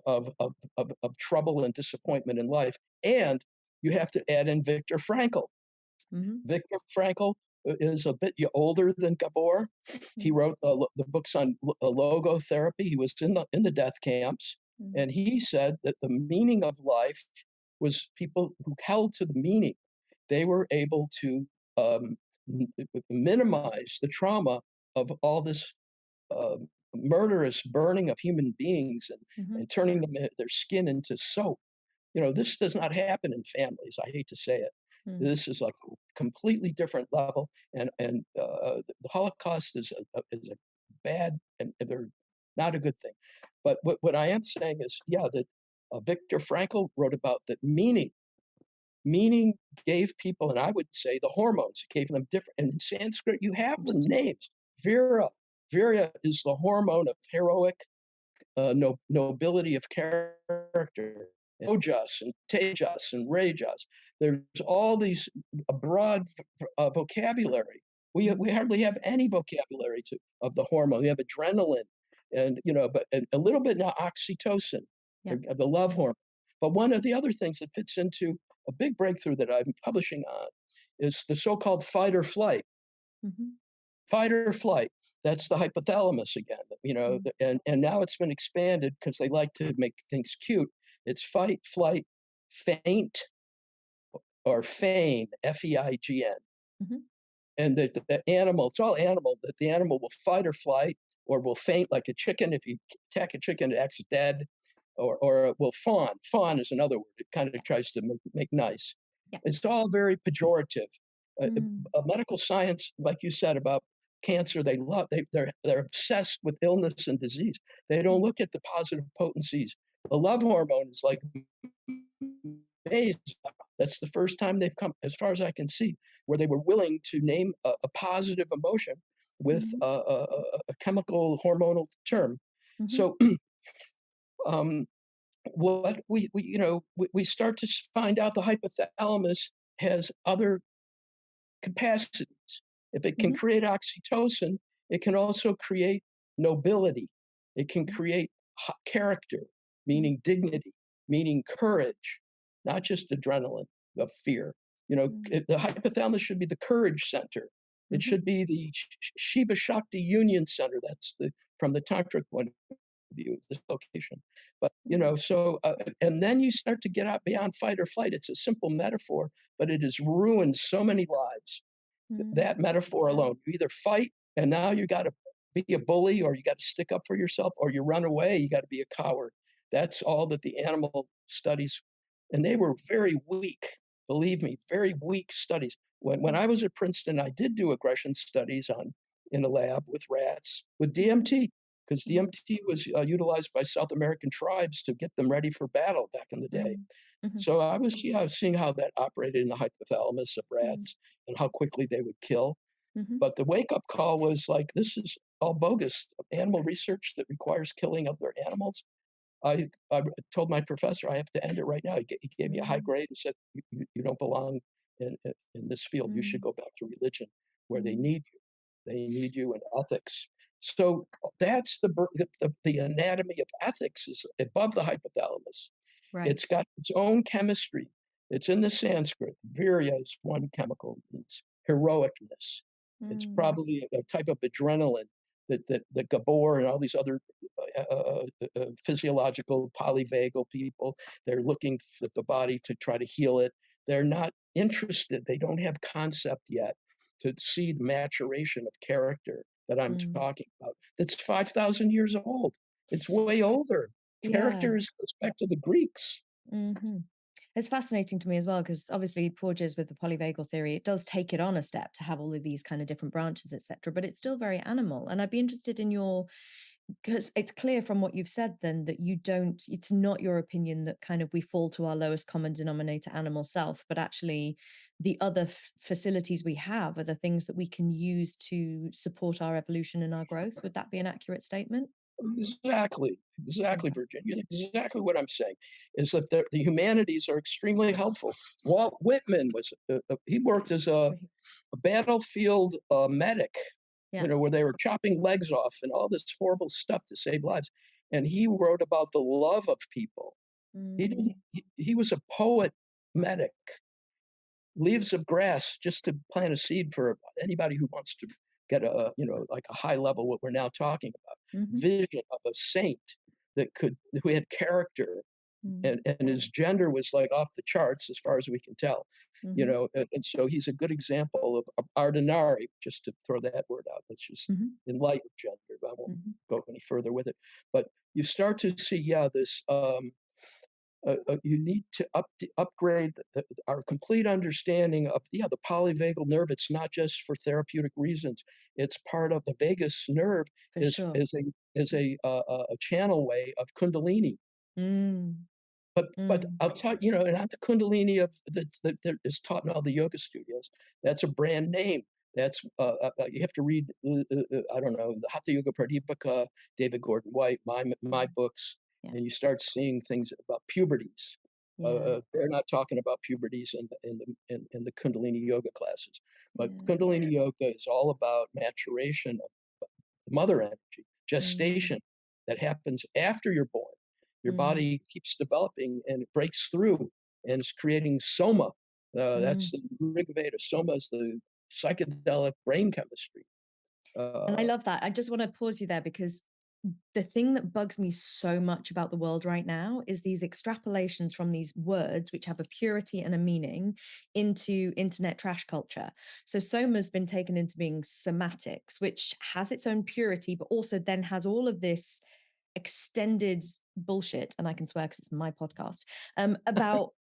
trouble and disappointment in life. And you have to add in Viktor Frankl. Viktor Frankl is a bit older than Gabor. He wrote the books on logotherapy. He was in the death camps, and he said that the meaning of life was people who held to the meaning. They were able to minimize the trauma of all this murderous burning of human beings and turning their skin into soap. This does not happen in families. I hate to say it. Mm. This is like a completely different level, and the Holocaust is a bad and they're not a good thing. But what I am saying is, yeah, that Viktor Frankl wrote about that meaning gave people, and I would say the hormones gave them different. And in Sanskrit, you have the names. Vira is the hormone of heroic nobility of character, ojas and tejas and rajas. There's all these broad vocabulary. We hardly have any vocabulary of the hormone. We have adrenaline, and but a little bit now oxytocin, Yeah. the love hormone. But one of the other things that fits into a big breakthrough that I'm publishing on is the so-called fight or flight. Mm-hmm. Fight or flight. That's the hypothalamus again, and now it's been expanded because they like to make things cute. It's fight, flight, faint, or feign, Feign. Mm-hmm. And the animal, it's all animal, that the animal will fight or flight, or will faint like a chicken. If you attack a chicken, it acts dead, or it will fawn. Fawn is another word. It kind of tries to make nice. Yeah. It's all very pejorative. Mm. Medical science, like you said about cancer, they're obsessed with illness and disease. They don't look at the positive potencies. The love hormone is like amazing. That's the first time they've come, as far as I can see, where they were willing to name a positive emotion with a chemical hormonal term. Mm-hmm. So what we start to find out the hypothalamus has other capacities. If it can create oxytocin, it can also create nobility. It can create character, meaning dignity, meaning courage, not just adrenaline of fear. The hypothalamus should be the courage center. It should be the Shiva Shakti Union Center. That's from the tantric point of view, this location. But and then you start to get out beyond fight or flight. It's a simple metaphor, but it has ruined so many lives. That metaphor alone, you either fight and now you got to be a bully, or you got to stick up for yourself, or you run away, you got to be a coward. That's all that the animal studies, and they were very weak, believe me, very weak studies. When I was at Princeton, I did do aggression studies in a lab with rats with DMT, because DMT was utilized by South American tribes to get them ready for battle back in the day. Mm-hmm. So I was seeing how that operated in the hypothalamus of rats and how quickly they would kill. Mm-hmm. But the wake-up call was like, this is all bogus. Animal research that requires killing other animals. I told my professor, I have to end it right now. He gave me a high grade and said, you don't belong in this field. You should go back to religion, where they need you. They need you in ethics. So that's the anatomy of ethics is above the hypothalamus. Right. It's got its own chemistry. It's in the Sanskrit. Virya is one chemical, means heroicness. It's probably a type of adrenaline that Gabor and all these other physiological polyvagal people, they're looking at the body to try to heal it. They're not interested. They don't have concept yet to see the maturation of character that I'm talking about. That's 5,000 years old. It's way older. Character goes back to the Greeks. Mm-hmm. It's fascinating to me as well, because obviously Porges with the polyvagal theory, it does take it on a step to have all of these kind of different branches, etc. But it's still very animal. And I'd be interested in because it's clear from what you've said then that it's not your opinion that kind of we fall to our lowest common denominator animal self, but actually the other facilities we have are the things that we can use to support our evolution and our growth. Would that be an accurate statement? Exactly, Virginia. Exactly what I'm saying is that the humanities are extremely helpful. Walt Whitman he worked as a battlefield medic, where they were chopping legs off and all this horrible stuff to save lives. And he wrote about the love of people. He was a poet medic. Leaves of grass, just to plant a seed for anybody who wants to get like a high level, what we're now talking about. Vision of a saint who had character, and his gender was like off the charts as far as we can tell. And so he's a good example of Ardinari, just to throw that word out. That's just enlightened gender. I won't go any further with it. But you start to see, this you need to upgrade our complete understanding of the polyvagal nerve. It's not just for therapeutic reasons. It's part of the vagus nerve For is sure. a channel way of Kundalini. Mm, But mm. I'll tell you, not the Kundalini that is taught in all the yoga studios. That's a brand name. That's you have to read. I don't know, the Hatha Yoga Pradipaka, David Gordon White, my books, Yeah. and you start seeing things about puberties. Yeah. They're not talking about puberties in the Kundalini yoga classes, but Yeah. Kundalini yoga is all about maturation of the mother energy, Mm, gestation that happens after you're born. Your mm, body keeps developing and it breaks through and it's creating soma. That's mm. the Rig Veda. Soma is the psychedelic brain chemistry. And I Uh, love that. I just want to pause you there because the thing that bugs me so much about the world right now is these extrapolations from these words, which have a purity and a meaning, into internet trash culture. So soma's been taken into being somatics, which has its own purity, but also then has all of this extended bullshit, and I can swear because it's my podcast, about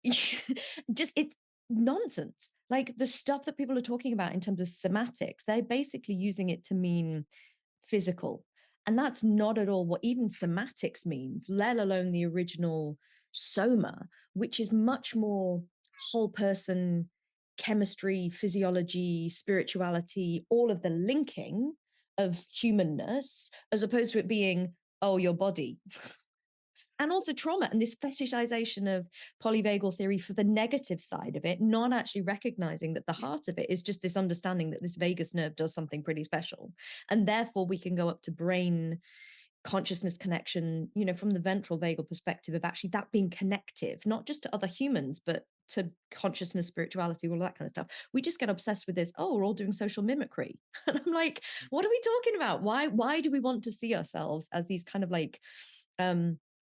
just it's nonsense. Like the stuff that people are talking about in terms of somatics, they're basically using it to mean physical. And that's not at all what even somatics means, let alone the original soma, which is much more whole person chemistry, physiology, spirituality, all of the linking of humanness, as opposed to it being, oh, your body. And also trauma and this fetishization of polyvagal theory for the negative side of it, not actually recognizing that the heart of it is just this understanding that this vagus nerve does something pretty special. And therefore we can go up to brain consciousness connection, from the ventral vagal perspective of actually that being connective, not just to other humans, but to consciousness, spirituality, all that kind of stuff. We just get obsessed with this, oh, we're all doing social mimicry. And I'm like, what are we talking about? Why do we want to see ourselves as these kind of like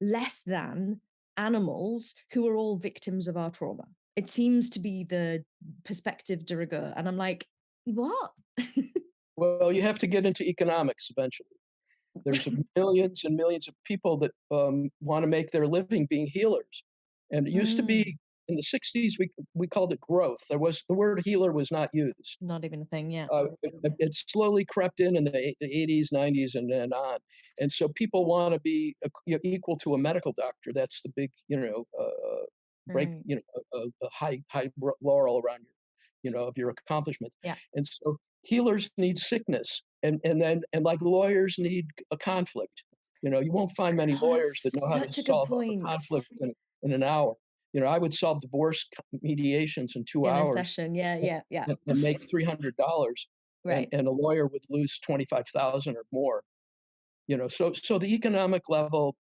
less than animals who are all victims of our trauma? It seems to be the perspective de rigueur. And I'm like, what? well, you have to get into economics eventually. There's millions and millions of people that want to make their living being healers. And it used to Mm, be in the 60s, we called it growth. The word healer was not used. not even a thing, yeah. It slowly crept in the 80s, 90s, and then on. And so people want to be equal to a medical doctor. That's the big, break, Right. a high laurel around of your accomplishments. Yeah. And so healers need sickness, and like lawyers need a conflict. You won't find many Oh, lawyers that that's know how to such a good solve a point. conflict in an hour. I would solve divorce mediations in 2 In a hours session. Yeah, yeah, yeah. and make $300, and Right. a lawyer would lose 25,000 or more. So the economic level,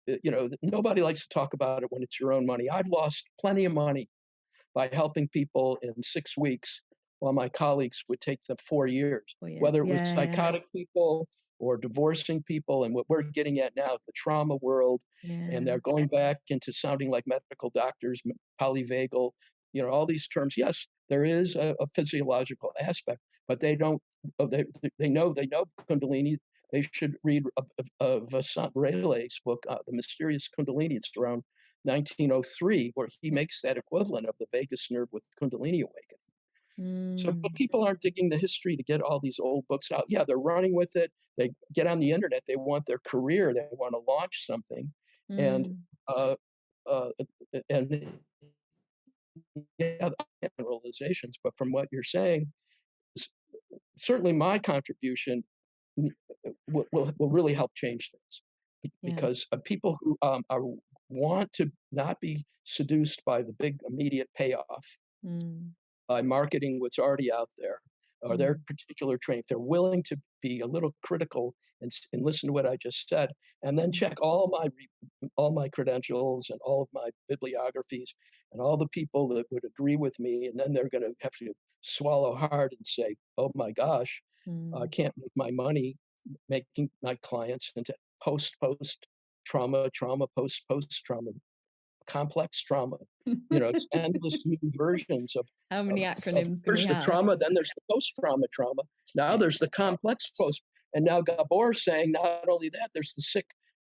nobody likes to talk about it when it's your own money. I've lost plenty of money by helping people in 6 weeks, while my colleagues would take them 4 years, Oh, yeah. whether it was Yeah, yeah. psychotic people or divorcing people. And what we're getting at now, the trauma world, and Yeah. they're going back into sounding like medical doctors, polyvagal, all these terms. Yes, there is a physiological aspect, but they don't, they know Kundalini. They should read Vasant Rayleigh's book, The Mysterious Kundalini. It's around 1903, where he makes that equivalent of the vagus nerve with Kundalini awakening. So, but Mm, people aren't digging the history to get all these old books out. Yeah, they're running with it. They get on the internet. They want their career. They want to launch something, and mm, uh, uh, and yeah, generalizations. But from what you're saying, certainly my contribution will really help change things, yeah. because people who want to not be seduced by the big immediate payoff Mm, by marketing what's already out there, or their mm, particular training. If they're willing to be a little critical and listen to what I just said, and then mm, check all my credentials and all of my bibliographies and all the people that would agree with me, and then they're going to have to swallow hard and say, "Oh my gosh, I mm. can't make my money making my clients into post trauma, post trauma, complex trauma." It's endless new versions How many of acronyms can we first the have? trauma, then there's the post-trauma. Now Yeah. there's the complex post. And now Gabor saying not only that, there's the sick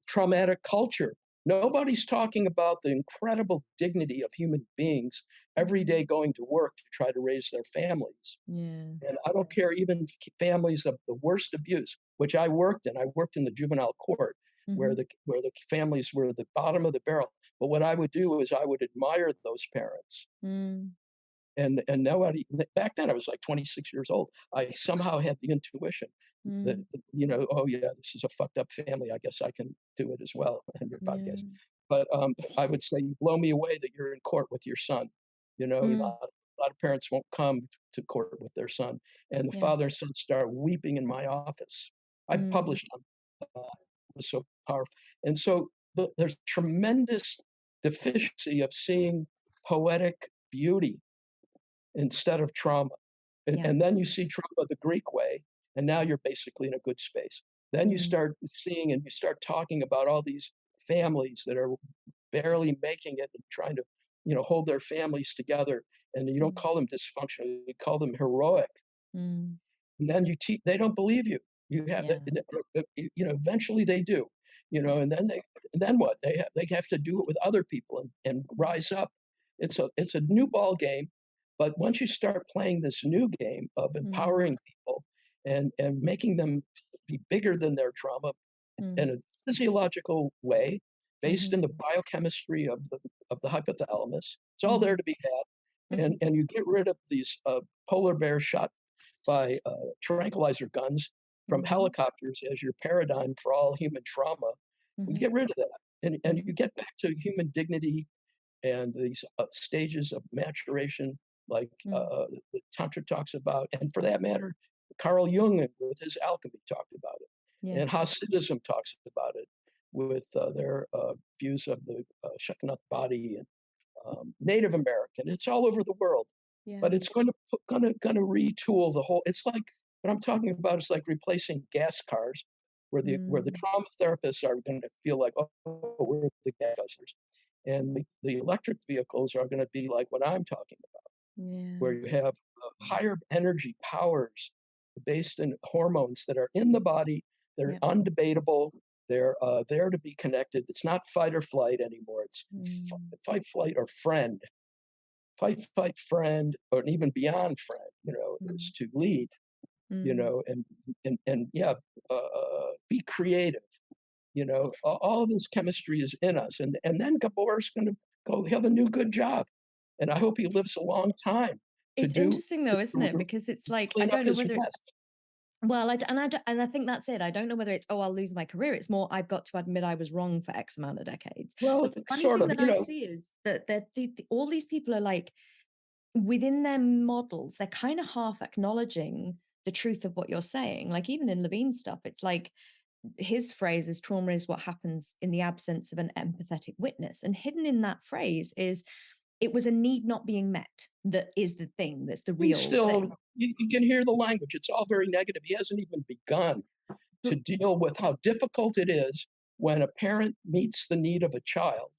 traumatic culture. Nobody's talking about the incredible dignity of human beings every day going to work to try to raise their families. Yeah. And I don't care, even families of the worst abuse, which I worked in. I worked in the juvenile court where Mm-hmm. the families were the bottom of the barrel. But what I would do is I would admire those parents. Mm. And nobody back then I was like 26 years old. I somehow had the intuition that, Mm. oh yeah, this is a fucked up family. I guess I can do it as well in your Yeah. podcast. But I would say, you blow me away that you're in court with your son. Mm. A lot of parents won't come to court with their son, and the Yeah. father and son start weeping in my office. I Mm. published them. It was so powerful, and so there's tremendous deficiency of seeing poetic beauty instead of trauma. Yeah. And then you see trauma the Greek way, and now you're basically in a good space. Then you Mm. start seeing and you start talking about all these families that are barely making it and trying to, hold their families together. And you don't Mm. call them dysfunctional, you call them heroic. Mm. And then you teach, they don't believe you. You have, Yeah. eventually they do, Yeah. and then what? They have to do it with other people and rise up. It's a new ball game, but once you start playing this new game of Mm. empowering people and making them be bigger than their trauma in Mm. a physiological way, based Mm-hmm. in the biochemistry of the hypothalamus, it's all there Mm-hmm. to be had, Mm-hmm. and you get rid of these polar bears shot by tranquilizer guns from Mm-hmm. helicopters as your paradigm for all human trauma. You Mm-hmm. get rid of that, and Mm-hmm. you get back to human dignity and these stages of maturation, like Mm. the Tantra talks about, and for that matter, Carl Jung with his alchemy talked about it, Yeah. and Hasidism talks about it with their views of the Shekinah body and Native American. It's all over the world, Yeah. but it's going to retool the whole. It's like what I'm talking about is like replacing gas cars, where the Mm. trauma therapists are going to feel like, oh, we're the gas guzzlers, and the electric vehicles are going to be like what I'm talking about, where Yeah. you have higher energy powers based in hormones that are in the body. They're Yeah. undebatable. They're there to be connected. It's not fight or flight anymore. It's Mm. fight, flight, or friend. Fight, friend, or even beyond friend. Is Mm. to lead. Mm. And yeah, be creative. All this chemistry is in us, and then Gabor's going to go have a new good job, and I hope he lives a long time to It's do interesting though, isn't it? to Because it's like, I clean up don't know his whether mess. well, and I think that's it. I don't know whether it's, oh, I'll lose my career. It's more, I've got to admit I was wrong for X amount of decades. Well, But the funny sort thing of, that I see is that all these people are like, within their models, they're kind of half acknowledging the truth of what you're saying. Like even in Levine stuff, it's like his phrase is, trauma is what happens in the absence of an empathetic witness. And hidden in that phrase is, it was a need not being met that is the thing, that's the he's real still, thing. you can hear the language. It's all very negative. He hasn't even begun to deal with how difficult it is when a parent meets the need of a child,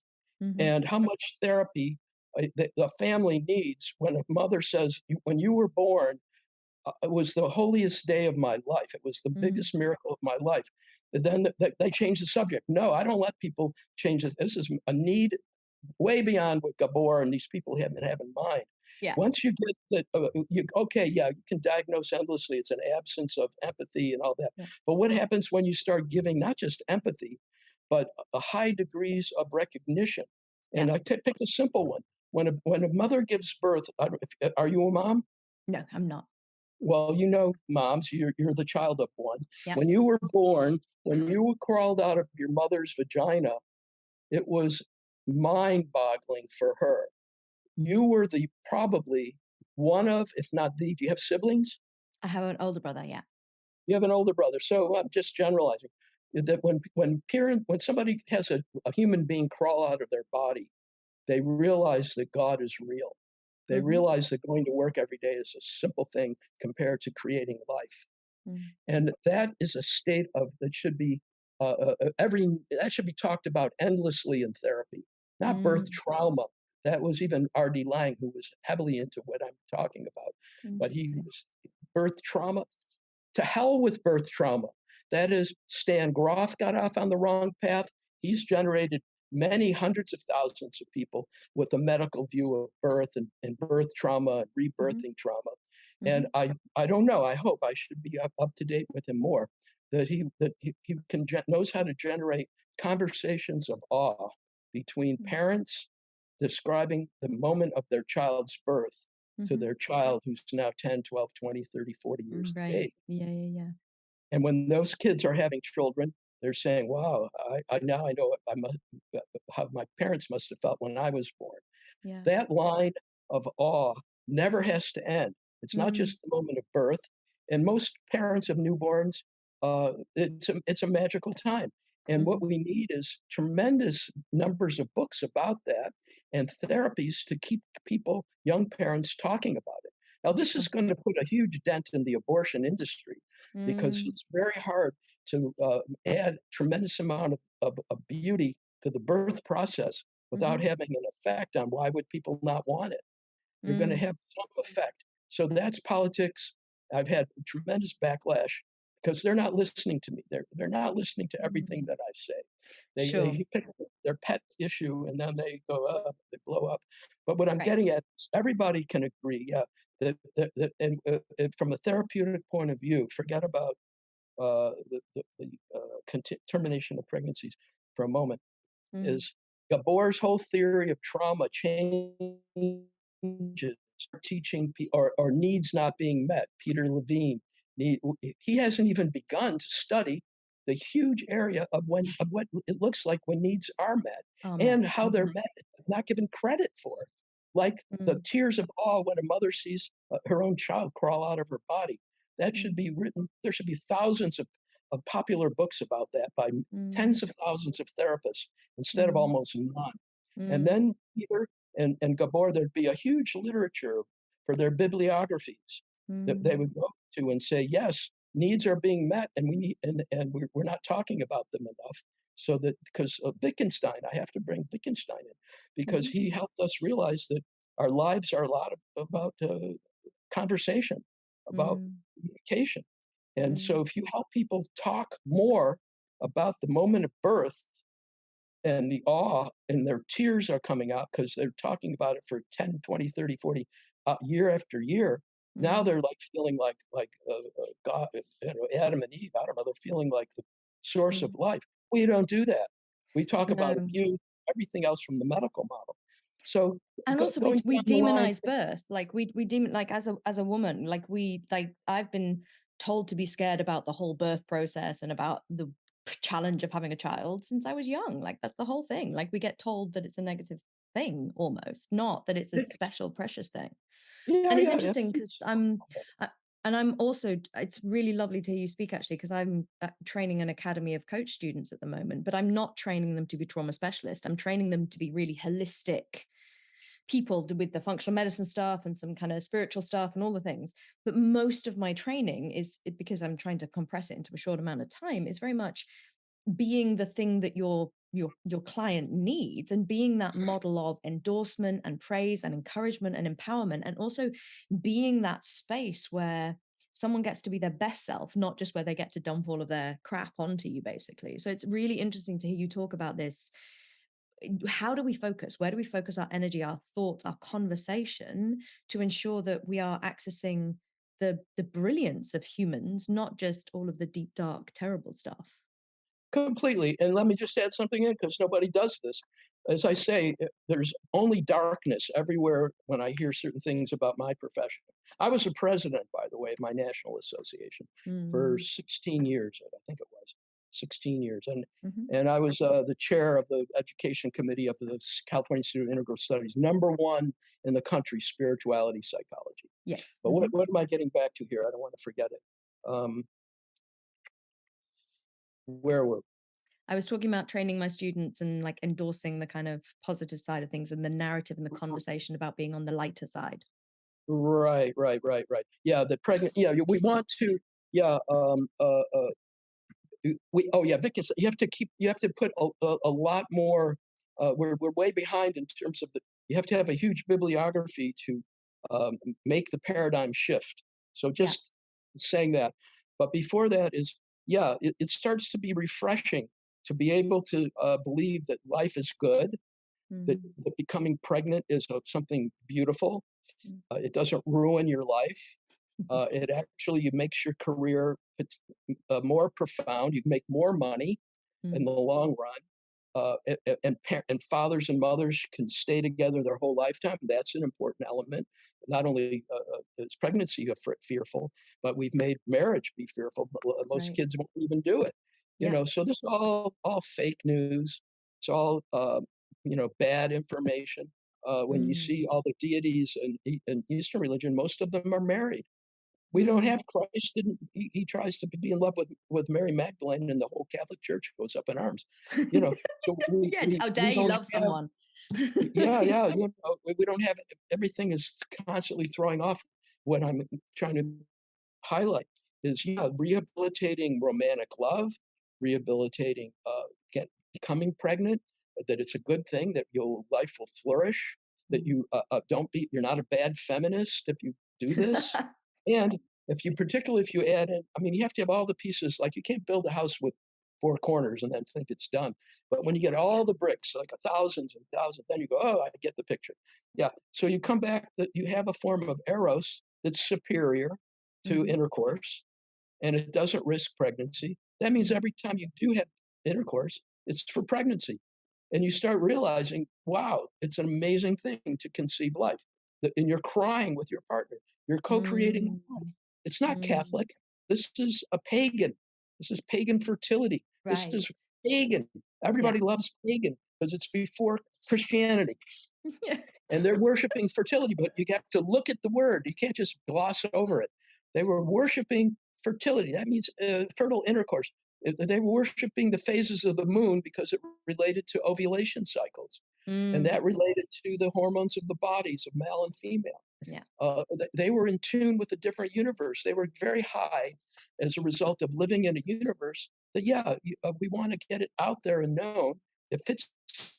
Mm-hmm. and how much therapy the family needs when a mother says, when you were born, it was the holiest day of my life. It was the Mm. biggest miracle of my life. Then they change the subject. No, I don't let people change this. This is a need way beyond what Gabor and these people have in mind. Yeah. Once you get that, okay, yeah, you can diagnose endlessly. It's an absence of empathy and all that. Yeah. But what happens when you start giving not just empathy, but a high degrees of recognition? And Yeah. I pick a simple one. When a mother gives birth, are you a mom? No, I'm not. Well, moms, you're the child of one. Yeah. When you were born, when you were crawled out of your mother's vagina, it was mind-boggling for her. You were probably one of, if not the, do you have siblings? I have an older brother. Yeah. You have an older brother. So I'm just generalizing that when somebody has a human being crawl out of their body, they realize that God is real. They Mm-hmm. realize that going to work every day is a simple thing compared to creating life. Mm. And that is a state that should be that should be talked about endlessly in therapy, not birth trauma. That was even R.D. Laing, who was heavily into what I'm talking about. But he was birth trauma. To hell with birth trauma. That is, Stan Grof got off on the wrong path. He's generated many hundreds of thousands of people with a medical view of birth and birth trauma and rebirthing trauma. And I don't know, I hope I should be up to date with him more, that he knows how to generate conversations of awe between parents describing the moment of their child's birth to their child who's now 10, 12, 20, 30, 40 years of Right. age. Yeah. And when those kids are having children, they're saying, wow, I now I know what how my parents must have felt when I was born. Yeah. That line of awe never has to end. It's not just the moment of birth. And most parents of newborns, it's a magical time. And what we need is tremendous numbers of books about that and therapies to keep people, young parents, talking about it. Now, this is going to put a huge dent in the abortion industry because it's very hard to add tremendous amount of beauty to the birth process without having an effect on why would people not want it. You're going to have some effect. So that's politics. I've had tremendous backlash because they're not listening to me. They're not listening to everything that I say. They pick their pet issue and then they go up, they blow up. But what I'm getting at is everybody can agree, and from a therapeutic point of view, forget about the termination of pregnancies for a moment, is Gabor's whole theory of trauma changes teaching or needs not being met. Peter Levine, he hasn't even begun to study the huge area of what it looks like when needs are met and how they're met, not given credit for it. Like the tears of awe when a mother sees her own child crawl out of her body. That should be written. There should be thousands of popular books about that by tens of thousands of therapists instead of almost none. And then Peter and Gabor, there'd be a huge literature for their bibliographies that they would go to and say, yes, needs are being met, and we need, and we're not talking about them enough. So that because of Wittgenstein, I have to bring Wittgenstein in because he helped us realize that our lives are a lot about conversation, about communication. And so if you help people talk more about the moment of birth and the awe and their tears are coming out because they're talking about it for 10, 20, 30, 40 year after year. Now they're like feeling like God, Adam and Eve. I don't know. They're feeling like the source of life. We don't do that. We talk about abuse, everything else from the medical model. So and also going we down the line, demonize birth. Like we demon, like as a woman, like I've been told to be scared about the whole birth process and about the challenge of having a child since I was young. Like that's the whole thing. Like we get told that it's a negative thing almost, not that it's a special precious thing. And it's interesting because and I'm also, it's really lovely to hear you speak actually, because I'm training an academy of coach students at the moment, but I'm not training them to be trauma specialists. I'm training them to be really holistic people with the functional medicine stuff and some kind of spiritual stuff and all the things. But most of my training is, because I'm trying to compress it into a short amount of time, is very much being the thing that your client needs and being that model of endorsement and praise and encouragement and empowerment, and also being that space where someone gets to be their best self, not just where they get to dump all of their crap onto you, basically. So it's really interesting to hear you talk about this. How do we focus? Where do we focus our energy, our thoughts, our conversation to ensure that we are accessing the brilliance of humans, not just all of the deep, dark, terrible stuff? completely. And let me just add something in because nobody does this. As I say, there's only darkness everywhere when I hear certain things about my profession. I was a president, by the way, of my national association for 16 years, I think it was 16 years. And I was the chair of the education committee of the California Institute of Integral Studies, #1 in the country, spirituality psychology. Yes. But what am I getting back to here? I don't want to forget it. Where were I was talking about training my students and like endorsing the kind of positive side of things and the narrative and the conversation about being on the lighter side. Right. Yeah, the pregnant. Yeah, we want to. Yeah. Vicky, you have to put a lot more. We're way behind in terms of you have to have a huge bibliography to make the paradigm shift. So just saying that. But before that is, it starts to be refreshing to be able to believe that life is good, that, Mm. that becoming pregnant is something beautiful. Mm. It doesn't ruin your life. It actually makes your career more profound. You can make more money in Mm. the long run. And fathers and mothers can stay together their whole lifetime. That's an important element. Not only is pregnancy fearful, but we've made marriage be fearful. Most Right. kids won't even do it. Yeah. So this is all fake news. It's all bad information. When you Mm. see all the deities in Eastern religion, most of them are married. We don't Mm. have Christ. He tries to be in love with Mary Magdalene, and the whole Catholic Church goes up in arms. So we Yeah. we How we dare you don't love have. someone? Yeah. We don't have. Everything is constantly throwing off. What I'm trying to highlight is, rehabilitating romantic love, rehabilitating becoming pregnant, that it's a good thing, that your life will flourish, that Mm. you're not a bad feminist if you do this. And particularly if you add in, I mean, you have to have all the pieces. Like, you can't build a house with four corners and then think it's done. But when you get all the bricks, like thousands and thousands, then you go, oh, I get the picture. Yeah. So you come back that you have a form of eros that's superior to Mhm. intercourse, and it doesn't risk pregnancy. That means Mm. every time you do have intercourse, it's for pregnancy. And you start realizing, wow, it's an amazing thing to conceive life. And you're crying with your partner. You're co-creating Mm. life. It's not Mm. Catholic. This is a pagan. This is pagan fertility. This Right. is pagan. Yeah. Everybody loves pagan because it's before Christianity. Yeah. And they're worshiping fertility, but you have to look at the word. You can't just gloss over it. They were worshiping fertility. That means fertile intercourse. They were worshiping the phases of the moon because it related to ovulation cycles, and Mm. that related to the hormones of the bodies of male and female. Yeah. They were in tune with a different universe. They were very high as a result of living in a universe that, we want to get it out there and known. It fits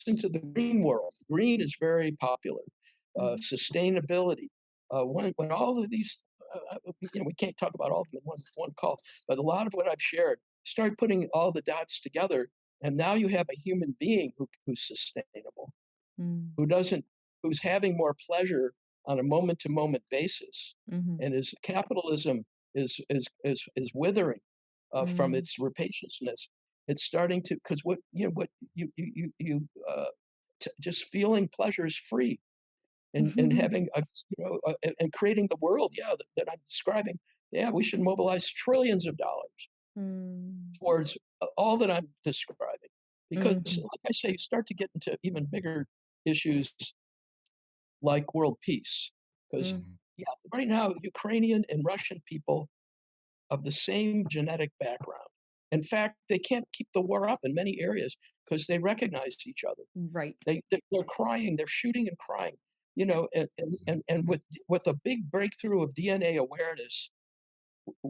into the green world. Green is very popular. Mhm. Sustainability. When all of these, we can't talk about all of them in one call, but a lot of what I've shared, start putting all the dots together, and now you have a human being who's sustainable, Mm. who doesn't who's having more pleasure on a moment to moment basis, Mhm. and his capitalism is withering from Mm. its rapaciousness. It's starting to, because what just feeling pleasure is free, and having and creating the world, that I'm describing. Yeah, we should mobilize trillions of dollars Mm. towards all that I'm describing, because, Mhm. like I say, you start to get into even bigger issues like world peace. Because, Mm. right now, Ukrainian and Russian people of the same genetic background. In fact, they can't keep the war up in many areas because they recognize each other. Right. They're crying, they're shooting and crying, Yeah. and with a big breakthrough of DNA awareness,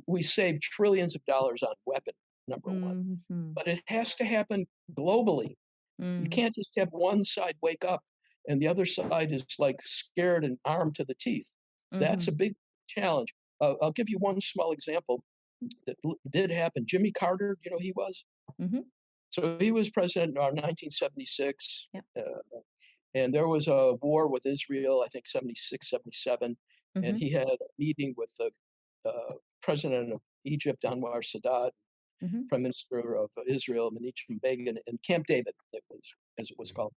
we save trillions of dollars on weapon, number one. Mhm. But it has to happen globally. You Mm. can't just have one side wake up and the other side is like scared and armed to the teeth. That's a Mhm. big challenge. I'll give you one small example that did happen. Jimmy Carter, you know, he was. Mhm. So he was president in 1976. Yep. And there was a war with Israel, I think 76, 77. And Mhm. he had a meeting with the president of Egypt, Anwar Sadat, Mhm. Prime Minister of Israel, Menachem Begin, in Camp David, as it was called.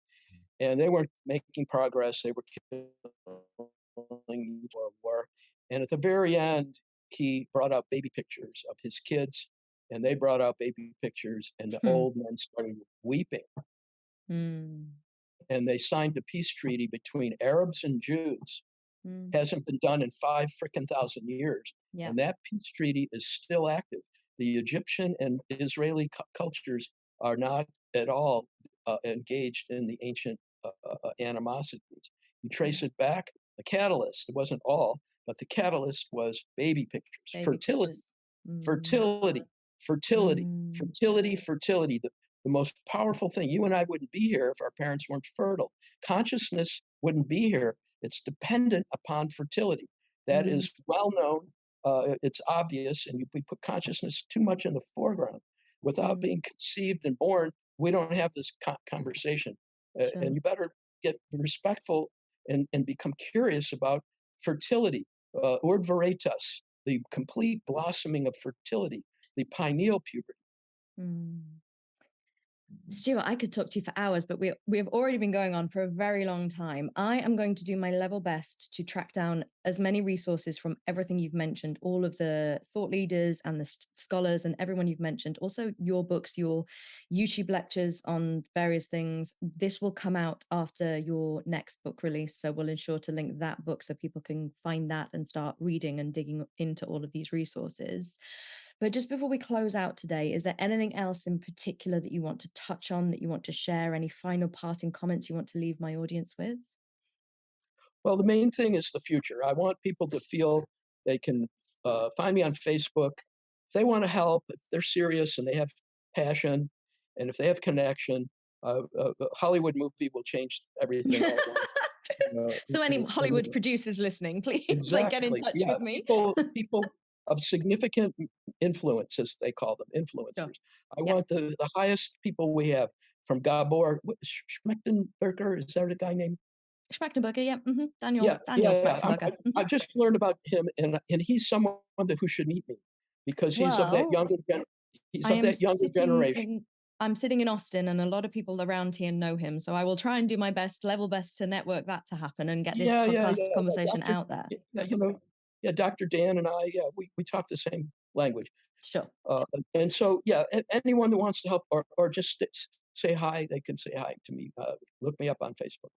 And they weren't making progress. They were killing war. And at the very end, he brought out baby pictures of his kids, and they brought out baby pictures, and the Hmm. old men started weeping. Mm. And they signed a peace treaty between Arabs and Jews. Mm. Hasn't been done in 5,000 years. Yeah. And that peace treaty is still active. The Egyptian and Israeli cultures are not at all engaged in the ancient animosities. You Mm. trace it back, the catalyst, it wasn't all, but the catalyst was baby pictures, Baby fertility, pictures. Mm. fertility, fertility, Mm. fertility, fertility. The most powerful thing. You and I wouldn't be here if our parents weren't fertile. Consciousness wouldn't be here. It's dependent upon fertility. That Mm. is well known. It's obvious, and we put consciousness too much in the foreground without Mm. being conceived and born. we don't have this conversation. Sure. And you better get respectful and become curious about fertility, Urd Veritas, the complete blossoming of fertility, the pineal puberty. Mm. Stuart, I could talk to you for hours, but we have already been going on for a very long time. I am going to do my level best to track down as many resources from everything you've mentioned, all of the thought leaders and the scholars and everyone you've mentioned. Also, your books, your YouTube lectures on various things. This will come out after your next book release. So we'll ensure to link that book so people can find that and start reading and digging into all of these resources. But just before we close out today, is there anything else in particular that you want to touch on, that you want to share? Any final parting comments you want to leave my audience with? Well, the main thing is the future. I want people to feel they can find me on Facebook. If they want to help, if they're serious and they have passion, and if they have connection, a Hollywood movie will change everything. So any Hollywood producers listening, please get in touch with me. People of significant influence, as they call them, influencers. Sure. I want the highest people we have, from Gabor Schmechtenberger. Is that a guy named? Schmechtenberger, yeah. Mm-hmm. Daniel Schmechtenberger. I just learned about him, and he's someone who should meet me, because he's of that younger generation. I'm sitting in Austin, and a lot of people around here know him. So I will try and do my level best to network that to happen and get this podcast conversation out there. Dr. Dan and I, we talk the same language. Sure. And so, anyone that wants to help or just say hi, they can say hi to me. Look me up on Facebook.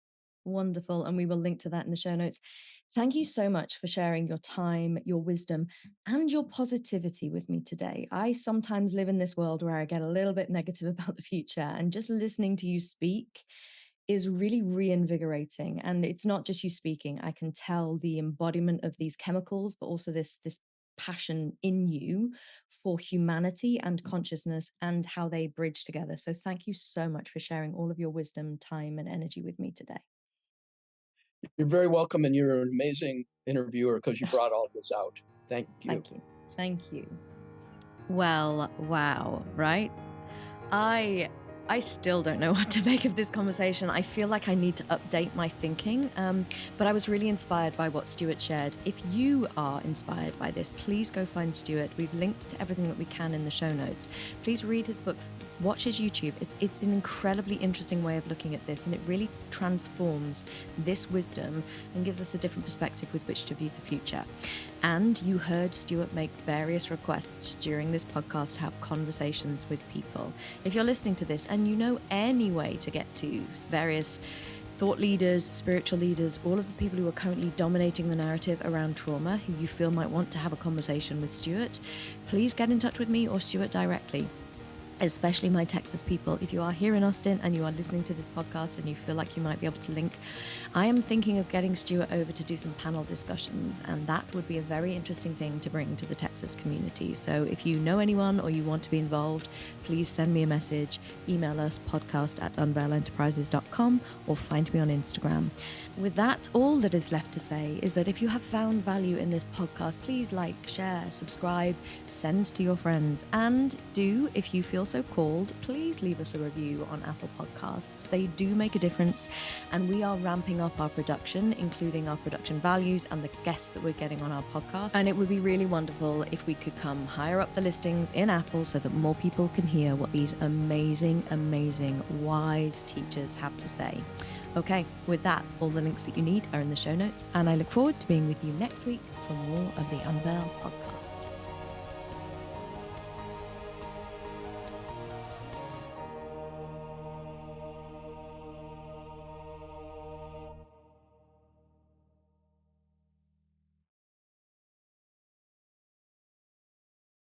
Wonderful. And we will link to that in the show notes. Thank you so much for sharing your time, your wisdom, and your positivity with me today. I sometimes live in this world where I get a little bit negative about the future, and just listening to you speak is really reinvigorating. And it's not just you speaking. I can tell the embodiment of these chemicals, but also this passion in you for humanity and consciousness and how they bridge together. So thank you so much for sharing all of your wisdom, time, and energy with me today. You're very welcome, and you're an amazing interviewer, because you brought all this out. Thank you. Thank you. Thank you. Well, wow, right? I still don't know what to make of this conversation. I feel like I need to update my thinking, but I was really inspired by what Stuart shared. If you are inspired by this, please go find Stuart. We've linked to everything that we can in the show notes. Please read his books, watch his YouTube. It's an incredibly interesting way of looking at this, and it really transforms this wisdom and gives us a different perspective with which to view the future. And you heard Stuart make various requests during this podcast to have conversations with people. If you're listening to this and you know any way to get to various thought leaders, spiritual leaders, all of the people who are currently dominating the narrative around trauma, who you feel might want to have a conversation with Stuart, please get in touch with me or Stuart directly. Especially my Texas people. If you are here in Austin and you are listening to this podcast and you feel like you might be able to link, I am thinking of getting Stuart over to do some panel discussions, and that would be a very interesting thing to bring to the Texas community. So if you know anyone or you want to be involved, please send me a message, email us podcast@unveilenterprises.com, or find me on Instagram. With that, all that is left to say is that if you have found value in this podcast, please like, share, subscribe, send to your friends, and do, if you feel so called, please leave us a review on Apple Podcasts. They do make a difference, and we are ramping up our production, including our production values and the guests that we're getting on our podcast. And it would be really wonderful if we could come higher up the listings in Apple so that more people can hear what these amazing, amazing, wise teachers have to say. Okay, with that, all the links that you need are in the show notes, and I look forward to being with you next week for more of the Unveil Podcast.